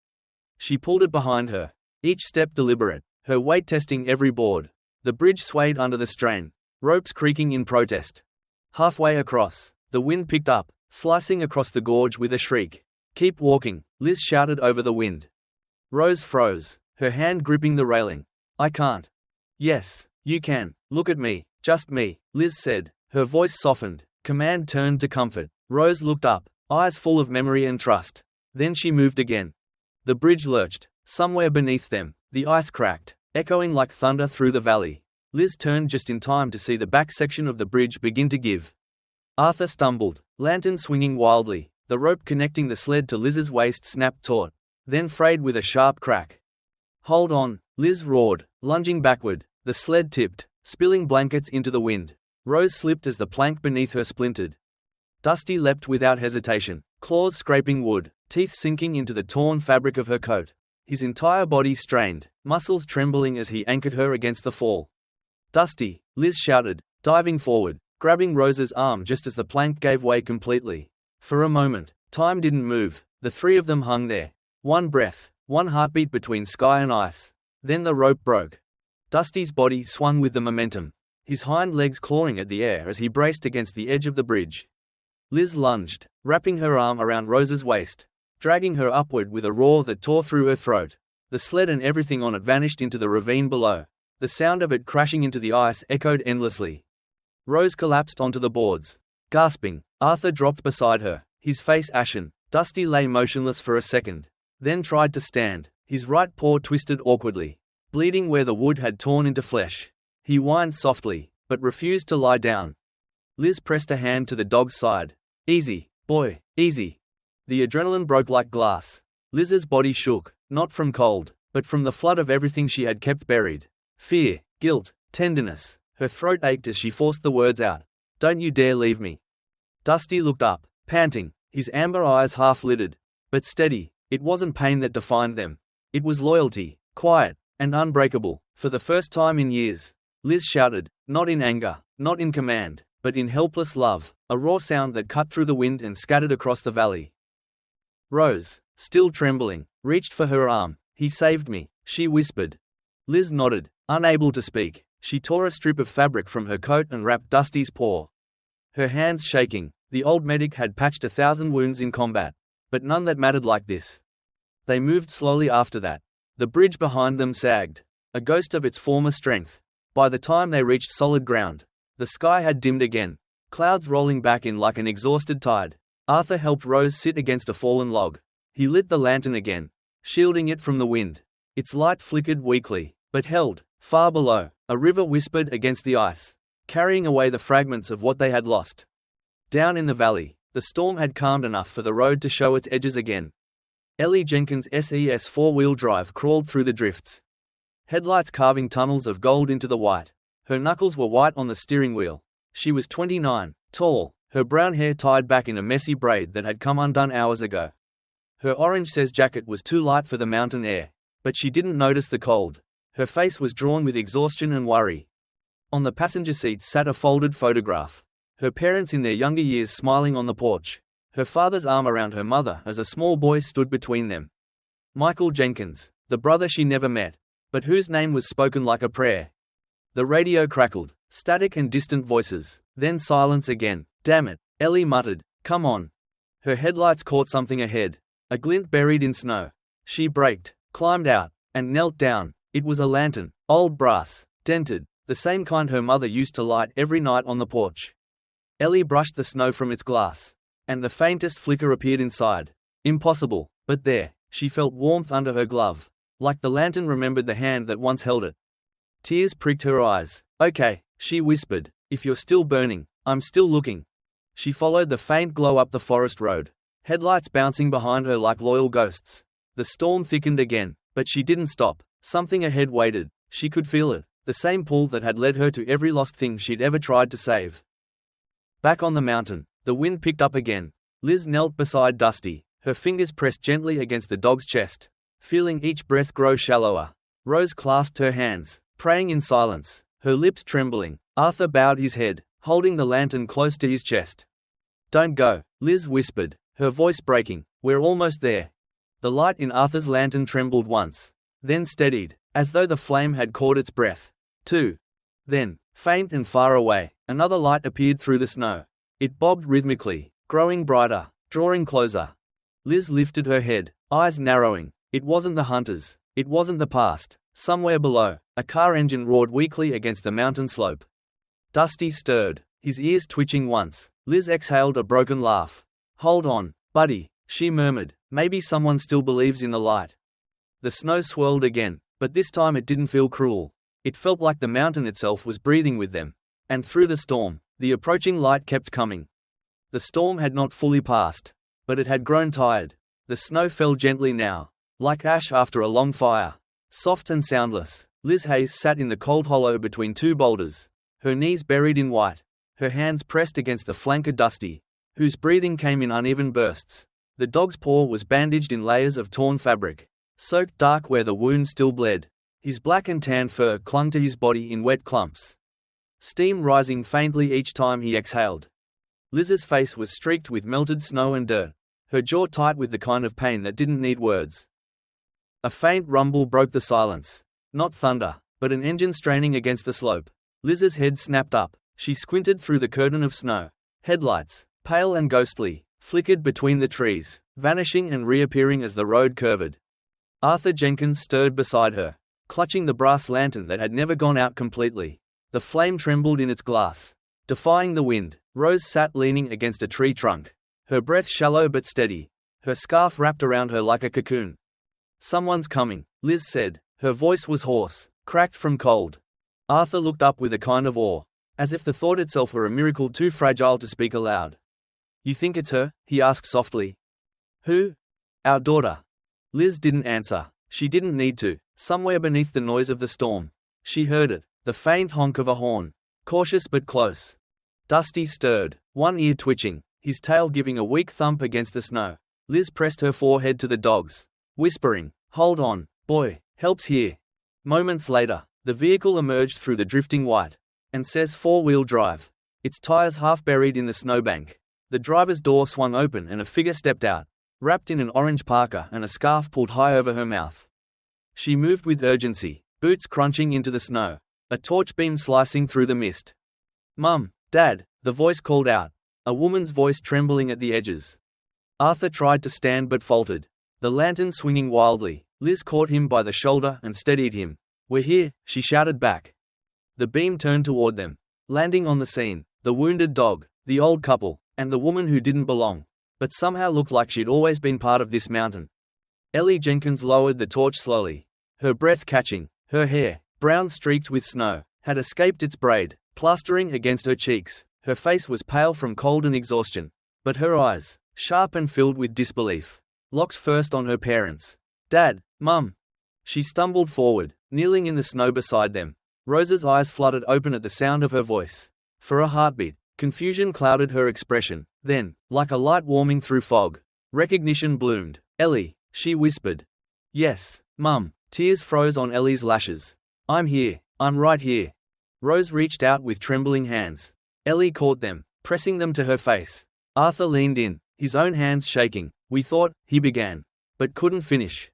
She pulled it behind her, each step deliberate, her weight testing every board. The bridge swayed under the strain, ropes creaking in protest. Halfway across, the wind picked up, slicing across the gorge with a shriek. Keep walking, Liz shouted over the wind. Rose froze, her hand gripping the railing. I can't. Yes, you can. Look at me, just me, Liz said, her voice softened. Command turned to comfort. Rose looked up, eyes full of memory and trust. Then she moved again. The bridge lurched. Somewhere beneath them, the ice cracked, echoing like thunder through the valley. Liz turned just in time to see the back section of the bridge begin to give. Arthur stumbled, lantern swinging wildly. The rope connecting the sled to Liz's waist snapped taut, then frayed with a sharp crack. Hold on, Liz roared, lunging backward. The sled tipped, spilling blankets into the wind. Rose slipped as the plank beneath her splintered. Dusty leapt without hesitation, claws scraping wood, teeth sinking into the torn fabric of her coat. His entire body strained, muscles trembling as he anchored her against the fall. Dusty, Liz shouted, diving forward, grabbing Rose's arm just as the plank gave way completely. For a moment, time didn't move. The three of them hung there. One breath, one heartbeat between sky and ice. Then the rope broke. Dusty's body swung with the momentum, his hind legs clawing at the air as he braced against the edge of the bridge. Liz lunged, wrapping her arm around Rose's waist. dragging her upward with a roar that tore through her throat. The sled and everything on it vanished into the ravine below. The sound of it crashing into the ice echoed endlessly. Rose collapsed onto the boards. Gasping, Arthur dropped beside her, his face ashen. Dusty lay motionless for a second, then tried to stand, his right paw twisted awkwardly, bleeding where the wood had torn into flesh. He whined softly, but refused to lie down. Liz pressed a hand to the dog's side. "Easy, boy, easy." The adrenaline broke like glass. Liz's body shook, not from cold, but from the flood of everything she had kept buried. Fear, guilt, tenderness. Her throat ached as she forced the words out. "Don't you dare leave me." Dusty looked up, panting, his amber eyes half-lidded, but steady. It wasn't pain that defined them. It was loyalty, quiet, and unbreakable. For the first time in years, Liz shouted, not in anger, not in command, but in helpless love, a raw sound that cut through the wind and scattered across the valley. Rose, still trembling, reached for her arm. "He saved me," she whispered. Liz nodded, unable to speak. She tore a strip of fabric from her coat and wrapped Dusty's paw. Her hands shaking, the old medic had patched 1,000 wounds in combat, but none that mattered like this. They moved slowly after that. The bridge behind them sagged, a ghost of its former strength. By the time they reached solid ground, the sky had dimmed again, clouds rolling back in like an exhausted tide. Arthur helped Rose sit against a fallen log. He lit the lantern again, shielding it from the wind. Its light flickered weakly, but held. Far below, a river whispered against the ice, carrying away the fragments of what they had lost. Down in the valley, the storm had calmed enough for the road to show its edges again. Ellie Jenkins' SES four-wheel drive crawled through the drifts, headlights carving tunnels of gold into the white. Her knuckles were white on the steering wheel. She was 29, tall, her brown hair tied back in a messy braid that had come undone hours ago. Her orange says jacket was too light for the mountain air, but she didn't notice the cold. Her face was drawn with exhaustion and worry. On the passenger seat sat a folded photograph. Her parents in their younger years smiling on the porch. Her father's arm around her mother as a small boy stood between them. Michael Jenkins, the brother she never met, but whose name was spoken like a prayer. The radio crackled, static and distant voices, then silence again. "Damn it," Ellie muttered, "come on." Her headlights caught something ahead, a glint buried in snow. She braked, climbed out, and knelt down. It was a lantern, old brass, dented, the same kind her mother used to light every night on the porch. Ellie brushed the snow from its glass, and the faintest flicker appeared inside. Impossible, but there, she felt warmth under her glove, like the lantern remembered the hand that once held it. Tears pricked her eyes. "Okay," she whispered, "if you're still burning, I'm still looking." She followed the faint glow up the forest road, headlights bouncing behind her like loyal ghosts. The storm thickened again, but she didn't stop. Something ahead waited. She could feel it, the same pull that had led her to every lost thing she'd ever tried to save. Back on the mountain, the wind picked up again. Liz knelt beside Dusty, her fingers pressed gently against the dog's chest, feeling each breath grow shallower. Rose clasped her hands, praying in silence, her lips trembling. Arthur bowed his head, holding the lantern close to his chest. "Don't go," Liz whispered, her voice breaking. "We're almost there." The light in Arthur's lantern trembled once, then steadied, as though the flame had caught its breath. Two. Then, faint and far away, another light appeared through the snow. It bobbed rhythmically, growing brighter, drawing closer. Liz lifted her head, eyes narrowing. It wasn't the hunters, it wasn't the past. Somewhere below, a car engine roared weakly against the mountain slope. Dusty stirred, his ears twitching once. Liz exhaled a broken laugh. "Hold on, buddy," she murmured. "Maybe someone still believes in the light." The snow swirled again, but this time it didn't feel cruel. It felt like the mountain itself was breathing with them. And through the storm, the approaching light kept coming. The storm had not fully passed, but it had grown tired. The snow fell gently now, like ash after a long fire. Soft and soundless, Liz Hayes sat in the cold hollow between two boulders, her knees buried in white, her hands pressed against the flank of Dusty, whose breathing came in uneven bursts. The dog's paw was bandaged in layers of torn fabric, soaked dark where the wound still bled. His black and tan fur clung to his body in wet clumps, steam rising faintly each time he exhaled. Liz's face was streaked with melted snow and dirt, her jaw tight with the kind of pain that didn't need words. A faint rumble broke the silence. Not thunder, but an engine straining against the slope. Liz's head snapped up. She squinted through the curtain of snow. Headlights, pale and ghostly, flickered between the trees. vanishing and reappearing as the road curved. Arthur Jenkins stirred beside her, clutching the brass lantern that had never gone out completely. The flame trembled in its glass, defying the wind. Rose sat leaning against a tree trunk, her breath shallow but steady, her scarf wrapped around her like a cocoon. "Someone's coming," Liz said. Her voice was hoarse, cracked from cold. Arthur looked up with a kind of awe, as if the thought itself were a miracle too fragile to speak aloud. "You think it's her?" he asked softly. "Who?" "Our daughter." Liz didn't answer. She didn't need to. Somewhere beneath the noise of the storm, she heard it, the faint honk of a horn, cautious but close. Dusty stirred, one ear twitching, his tail giving a weak thump against the snow. Liz pressed her forehead to the dog's, whispering, "Hold on, boy, help's here." Moments later, the vehicle emerged through the drifting white, and says four-wheel drive, its tires half buried in the snowbank. The driver's door swung open and a figure stepped out, wrapped in an orange parka and a scarf pulled high over her mouth. She moved with urgency, boots crunching into the snow, a torch beam slicing through the mist. "Mum, Dad," the voice called out, a woman's voice trembling at the edges. Arthur tried to stand but faltered, the lantern swinging wildly. Liz caught him by the shoulder and steadied him. "We're here," she shouted back. The beam turned toward them, landing on the scene, the wounded dog, the old couple, and the woman who didn't belong, but somehow looked like she'd always been part of this mountain. Ellie Jenkins lowered the torch slowly, her breath catching. Her hair, brown streaked with snow, had escaped its braid, plastering against her cheeks. Her face was pale from cold and exhaustion, but her eyes, sharp and filled with disbelief, locked first on her parents. "Dad, Mum." She stumbled forward, kneeling in the snow beside them. Rose's eyes fluttered open at the sound of her voice. For a heartbeat, confusion clouded her expression. Then, like a light warming through fog, recognition bloomed. "Ellie," she whispered. "Yes, Mum." Tears froze on Ellie's lashes. "I'm here. I'm right here." Rose reached out with trembling hands. Ellie caught them, pressing them to her face. Arthur leaned in, his own hands shaking. "We thought," he began, but couldn't finish.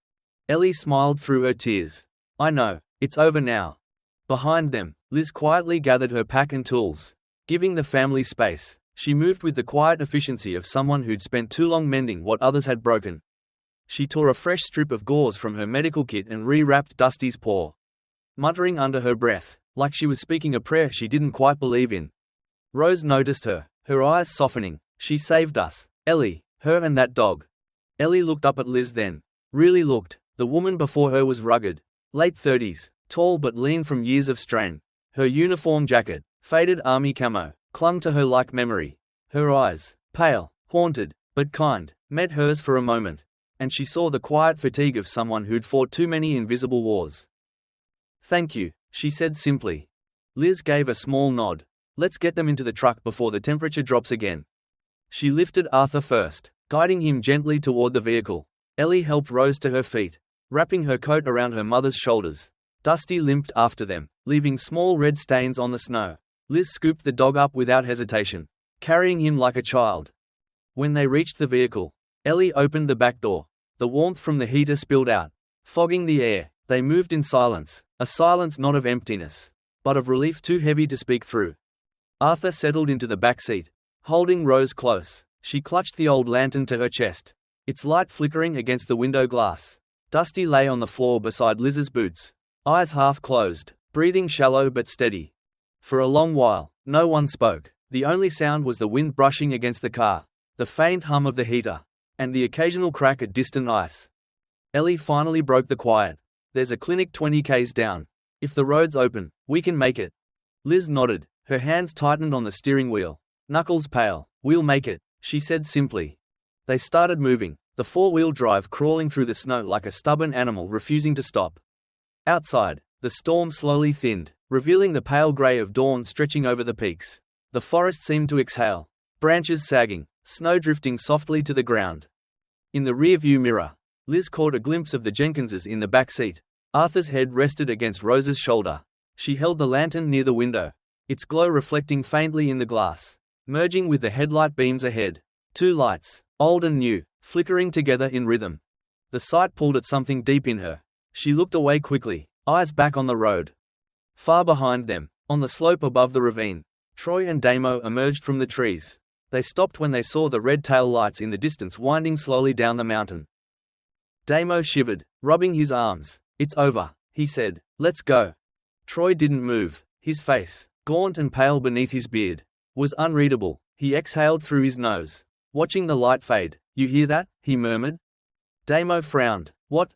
Ellie smiled through her tears. "I know, it's over now." Behind them, Liz quietly gathered her pack and tools, giving the family space. She moved with the quiet efficiency of someone who'd spent too long mending what others had broken. She tore a fresh strip of gauze from her medical kit and re-wrapped Dusty's paw, muttering under her breath, like she was speaking a prayer she didn't quite believe in. Rose noticed her, her eyes softening. "She saved us, Ellie, her and that dog." Ellie looked up at Liz then. Really looked. The woman before her was rugged, late 30s, tall but lean from years of strain. Her uniform jacket, faded army camo, clung to her like memory. Her eyes, pale, haunted, but kind, met hers for a moment, and she saw the quiet fatigue of someone who'd fought too many invisible wars. "Thank you," she said simply. Liz gave a small nod. "Let's get them into the truck before the temperature drops again." She lifted Arthur first, guiding him gently toward the vehicle. Ellie helped Rose to her feet, wrapping her coat around her mother's shoulders. Dusty limped after them, leaving small red stains on the snow. Liz scooped the dog up without hesitation, carrying him like a child. When they reached the vehicle, Ellie opened the back door. The warmth from the heater spilled out, fogging the air. They moved in silence, a silence not of emptiness, but of relief too heavy to speak through. Arthur settled into the back seat, holding Rose close. She clutched the old lantern to her chest, its light flickering against the window glass. Dusty lay on the floor beside Liz's boots, eyes half closed, breathing shallow but steady. For a long while, no one spoke. The only sound was the wind brushing against the car, the faint hum of the heater, and the occasional crack of distant ice. Ellie finally broke the quiet. "There's a clinic 20 k's down. If the road's open, we can make it." Liz nodded, her hands tightened on the steering wheel, knuckles pale. "We'll make it," she said simply. They started moving, the four-wheel drive crawling through the snow like a stubborn animal refusing to stop. Outside, the storm slowly thinned, revealing the pale grey of dawn stretching over the peaks. The forest seemed to exhale, branches sagging, snow drifting softly to the ground. In the rearview mirror, Liz caught a glimpse of the Jenkinses in the back seat. Arthur's head rested against Rose's shoulder. She held the lantern near the window, its glow reflecting faintly in the glass, merging with the headlight beams ahead. Two lights, old and new, flickering together in rhythm. The sight pulled at something deep in her. She looked away quickly, eyes back on the road. Far behind them, on the slope above the ravine, Troy and Damo emerged from the trees. They stopped when they saw the red tail lights in the distance winding slowly down the mountain. Damo shivered, rubbing his arms. "It's over," he said. "Let's go." Troy didn't move. His face, gaunt and pale beneath his beard, was unreadable. He exhaled through his nose, watching the light fade. "You hear that?" he murmured. Damo frowned. "What?"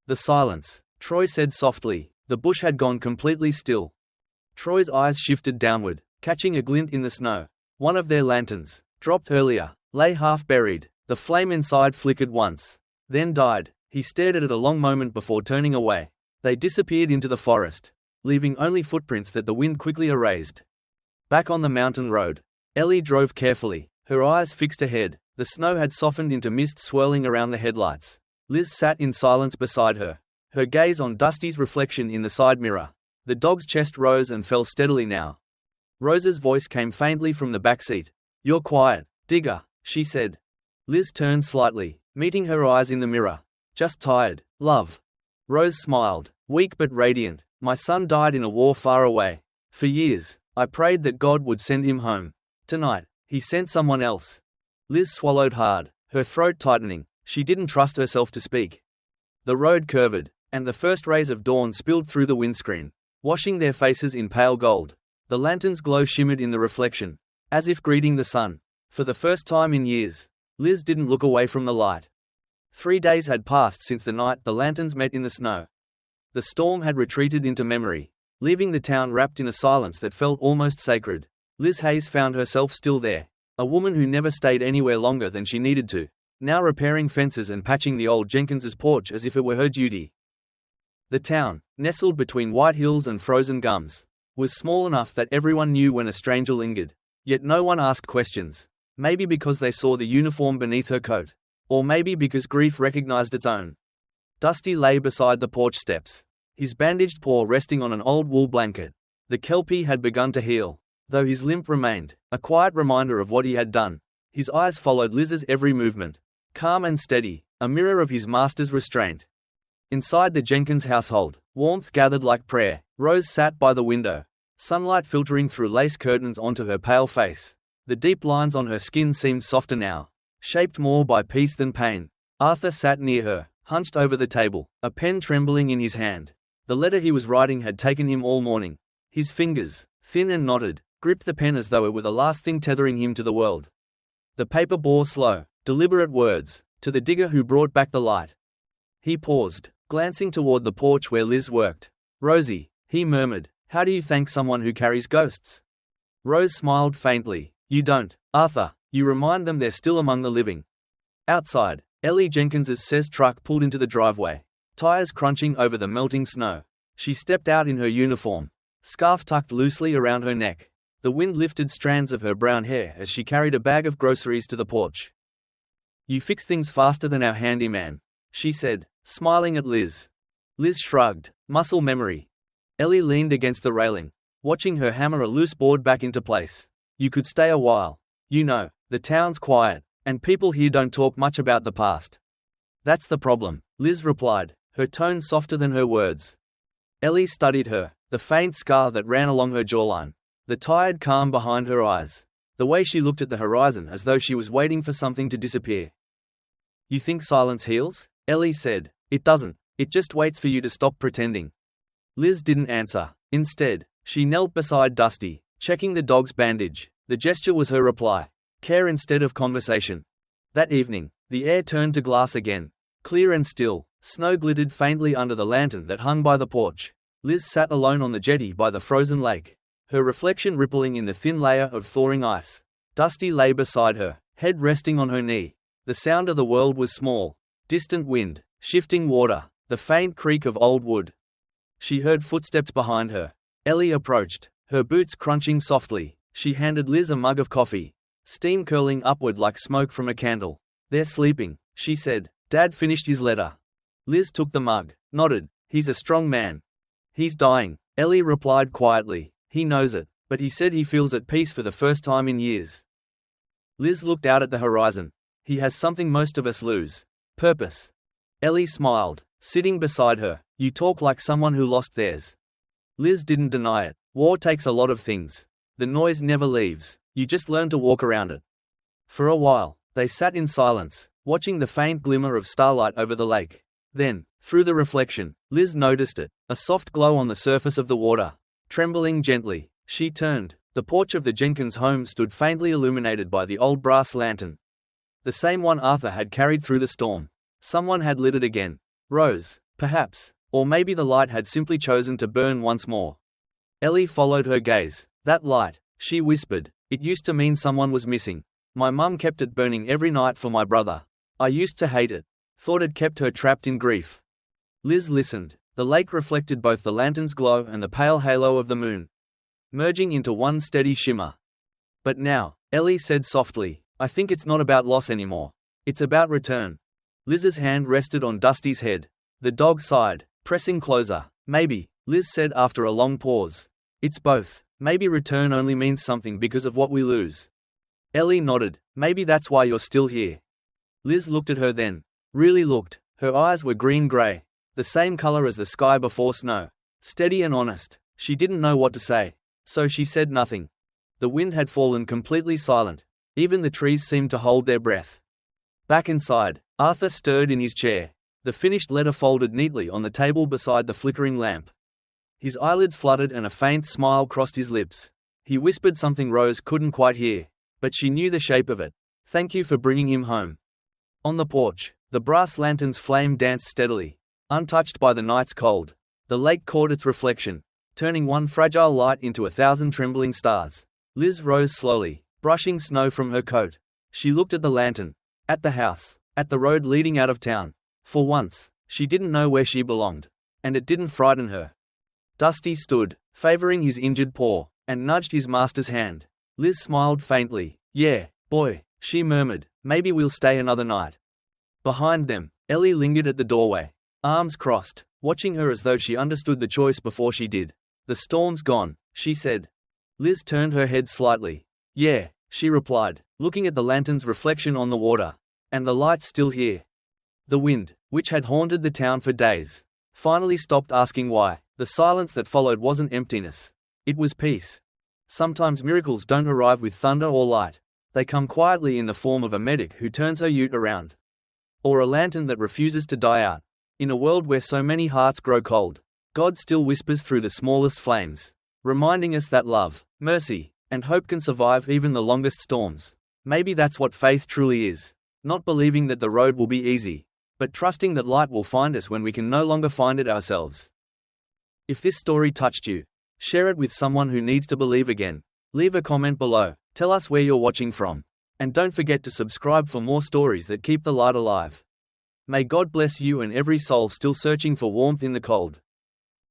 "The silence," Troy said softly. The bush had gone completely still. Troy's eyes shifted downward, catching a glint in the snow. One of their lanterns, dropped earlier, lay half buried. The flame inside flickered once, then died. He stared at it a long moment before turning away. They disappeared into the forest, leaving only footprints that the wind quickly erased. Back on the mountain road, Ellie drove carefully, her eyes fixed ahead. The snow had softened into mist swirling around the headlights. Liz sat in silence beside her, her gaze on Dusty's reflection in the side mirror. The dog's chest rose and fell steadily now. Rose's voice came faintly from the back seat. "You're quiet, Digger," she said. Liz turned slightly, meeting her eyes in the mirror. "Just tired, love." Rose smiled, weak but radiant. "My son died in a war far away. For years, I prayed that God would send him home. Tonight, he sent someone else." Liz swallowed hard, her throat tightening. She didn't trust herself to speak. The road curved, and the first rays of dawn spilled through the windscreen, washing their faces in pale gold. The lantern's glow shimmered in the reflection, as if greeting the sun. For the first time in years, Liz didn't look away from the light. 3 days had passed since the night the lanterns met in the snow. The storm had retreated into memory, leaving the town wrapped in a silence that felt almost sacred. Liz Hayes found herself still there, a woman who never stayed anywhere longer than she needed to, now repairing fences and patching the old Jenkins's porch as if it were her duty. The town, nestled between white hills and frozen gums, was small enough that everyone knew when a stranger lingered. Yet no one asked questions, maybe because they saw the uniform beneath her coat, or maybe because grief recognized its own. Dusty lay beside the porch steps, his bandaged paw resting on an old wool blanket. The Kelpie had begun to heal, though his limp remained, a quiet reminder of what he had done. His eyes followed Liz's every movement, calm and steady, a mirror of his master's restraint. Inside the Jenkins household, warmth gathered like prayer. Rose sat by the window, sunlight filtering through lace curtains onto her pale face. The deep lines on her skin seemed softer now, shaped more by peace than pain. Arthur sat near her, hunched over the table, a pen trembling in his hand. The letter he was writing had taken him all morning. His fingers, thin and knotted, gripped the pen as though it were the last thing tethering him to the world. The paper bore slow, deliberate words, to the digger who brought back the light. He paused, glancing toward the porch where Liz worked. "Rosie," he murmured, "how do you thank someone who carries ghosts?" Rose smiled faintly. "You don't, Arthur. You remind them they're still among the living." Outside, Ellie Jenkins's Cez truck pulled into the driveway, tires crunching over the melting snow. She stepped out in her uniform, scarf tucked loosely around her neck. The wind lifted strands of her brown hair as she carried a bag of groceries to the porch. "You fix things faster than our handyman," she said, smiling at Liz. Liz shrugged. "Muscle memory." Ellie leaned against the railing, watching her hammer a loose board back into place. "You could stay a while. You know, the town's quiet, and people here don't talk much about the past." "That's the problem," Liz replied, her tone softer than her words. Ellie studied her, the faint scar that ran along her jawline, the tired calm behind her eyes, the way she looked at the horizon as though she was waiting for something to disappear. "You think silence heals?" Ellie said. "It doesn't. It just waits for you to stop pretending." Liz didn't answer. Instead, she knelt beside Dusty, checking the dog's bandage. The gesture was her reply. Care instead of conversation. That evening, the air turned to glass again. Clear and still, snow glittered faintly under the lantern that hung by the porch. Liz sat alone on the jetty by the frozen lake, her reflection rippling in the thin layer of thawing ice. Dusty lay beside her, head resting on her knee. The sound of the world was small. Distant wind, shifting water, the faint creak of old wood. She heard footsteps behind her. Ellie approached, her boots crunching softly. She handed Liz a mug of coffee, steam curling upward like smoke from a candle. "They're sleeping," she said. "Dad finished his letter." Liz took the mug, nodded. "He's a strong man." "He's dying," Ellie replied quietly. "He knows it, but he said he feels at peace for the first time in years." Liz looked out at the horizon. "He has something most of us lose. Purpose." Ellie smiled, sitting beside her. "You talk like someone who lost theirs." Liz didn't deny it. "War takes a lot of things. The noise never leaves. You just learn to walk around it." For a while, they sat in silence, watching the faint glimmer of starlight over the lake. Then, through the reflection, Liz noticed it, a soft glow on the surface of the water. Trembling gently, she turned. The porch of the Jenkins home stood faintly illuminated by the old brass lantern. The same one Arthur had carried through the storm. Someone had lit it again. Rose, perhaps, or maybe the light had simply chosen to burn once more. Ellie followed her gaze. That light, she whispered, it used to mean someone was missing. My mum kept it burning every night for my brother. I used to hate it. Thought it kept her trapped in grief. Liz listened. The lake reflected both the lantern's glow and the pale halo of the moon, merging into one steady shimmer. But now, Ellie said softly, I think it's not about loss anymore. It's about return. Liz's hand rested on Dusty's head. The dog sighed, pressing closer. Maybe, Liz said after a long pause. It's both. Maybe return only means something because of what we lose. Ellie nodded. Maybe that's why you're still here. Liz looked at her then. Really looked. Her eyes were green-grey, the same color as the sky before snow. Steady and honest. She didn't know what to say, so she said nothing. The wind had fallen completely silent. Even the trees seemed to hold their breath. Back inside, Arthur stirred in his chair. The finished letter folded neatly on the table beside the flickering lamp. His eyelids fluttered and a faint smile crossed his lips. He whispered something Rose couldn't quite hear, but she knew the shape of it. Thank you for bringing him home. On the porch, the brass lantern's flame danced steadily, untouched by the night's cold. The lake caught its reflection, turning one fragile light into 1,000 trembling stars. Liz rose slowly, brushing snow from her coat. She looked at the lantern, at the house, at the road leading out of town. For once, she didn't know where she belonged, and it didn't frighten her. Dusty stood, favoring his injured paw, and nudged his master's hand. Liz smiled faintly. Yeah, boy, she murmured, maybe we'll stay another night. Behind them, Ellie lingered at the doorway, arms crossed, watching her as though she understood the choice before she did. The storm's gone, she said. Liz turned her head slightly. Yeah, she replied, looking at the lantern's reflection on the water. And the light's still here. The wind, which had haunted the town for days, finally stopped asking why. The silence that followed wasn't emptiness. It was peace. Sometimes miracles don't arrive with thunder or light. They come quietly in the form of a medic who turns her ute around. Or a lantern that refuses to die out. In a world where so many hearts grow cold, God still whispers through the smallest flames, reminding us that love, mercy, and hope can survive even the longest storms. Maybe that's what faith truly is. Not believing that the road will be easy, but trusting that light will find us when we can no longer find it ourselves. If this story touched you, share it with someone who needs to believe again. Leave a comment below, tell us where you're watching from. And don't forget to subscribe for more stories that keep the light alive. May God bless you and every soul still searching for warmth in the cold.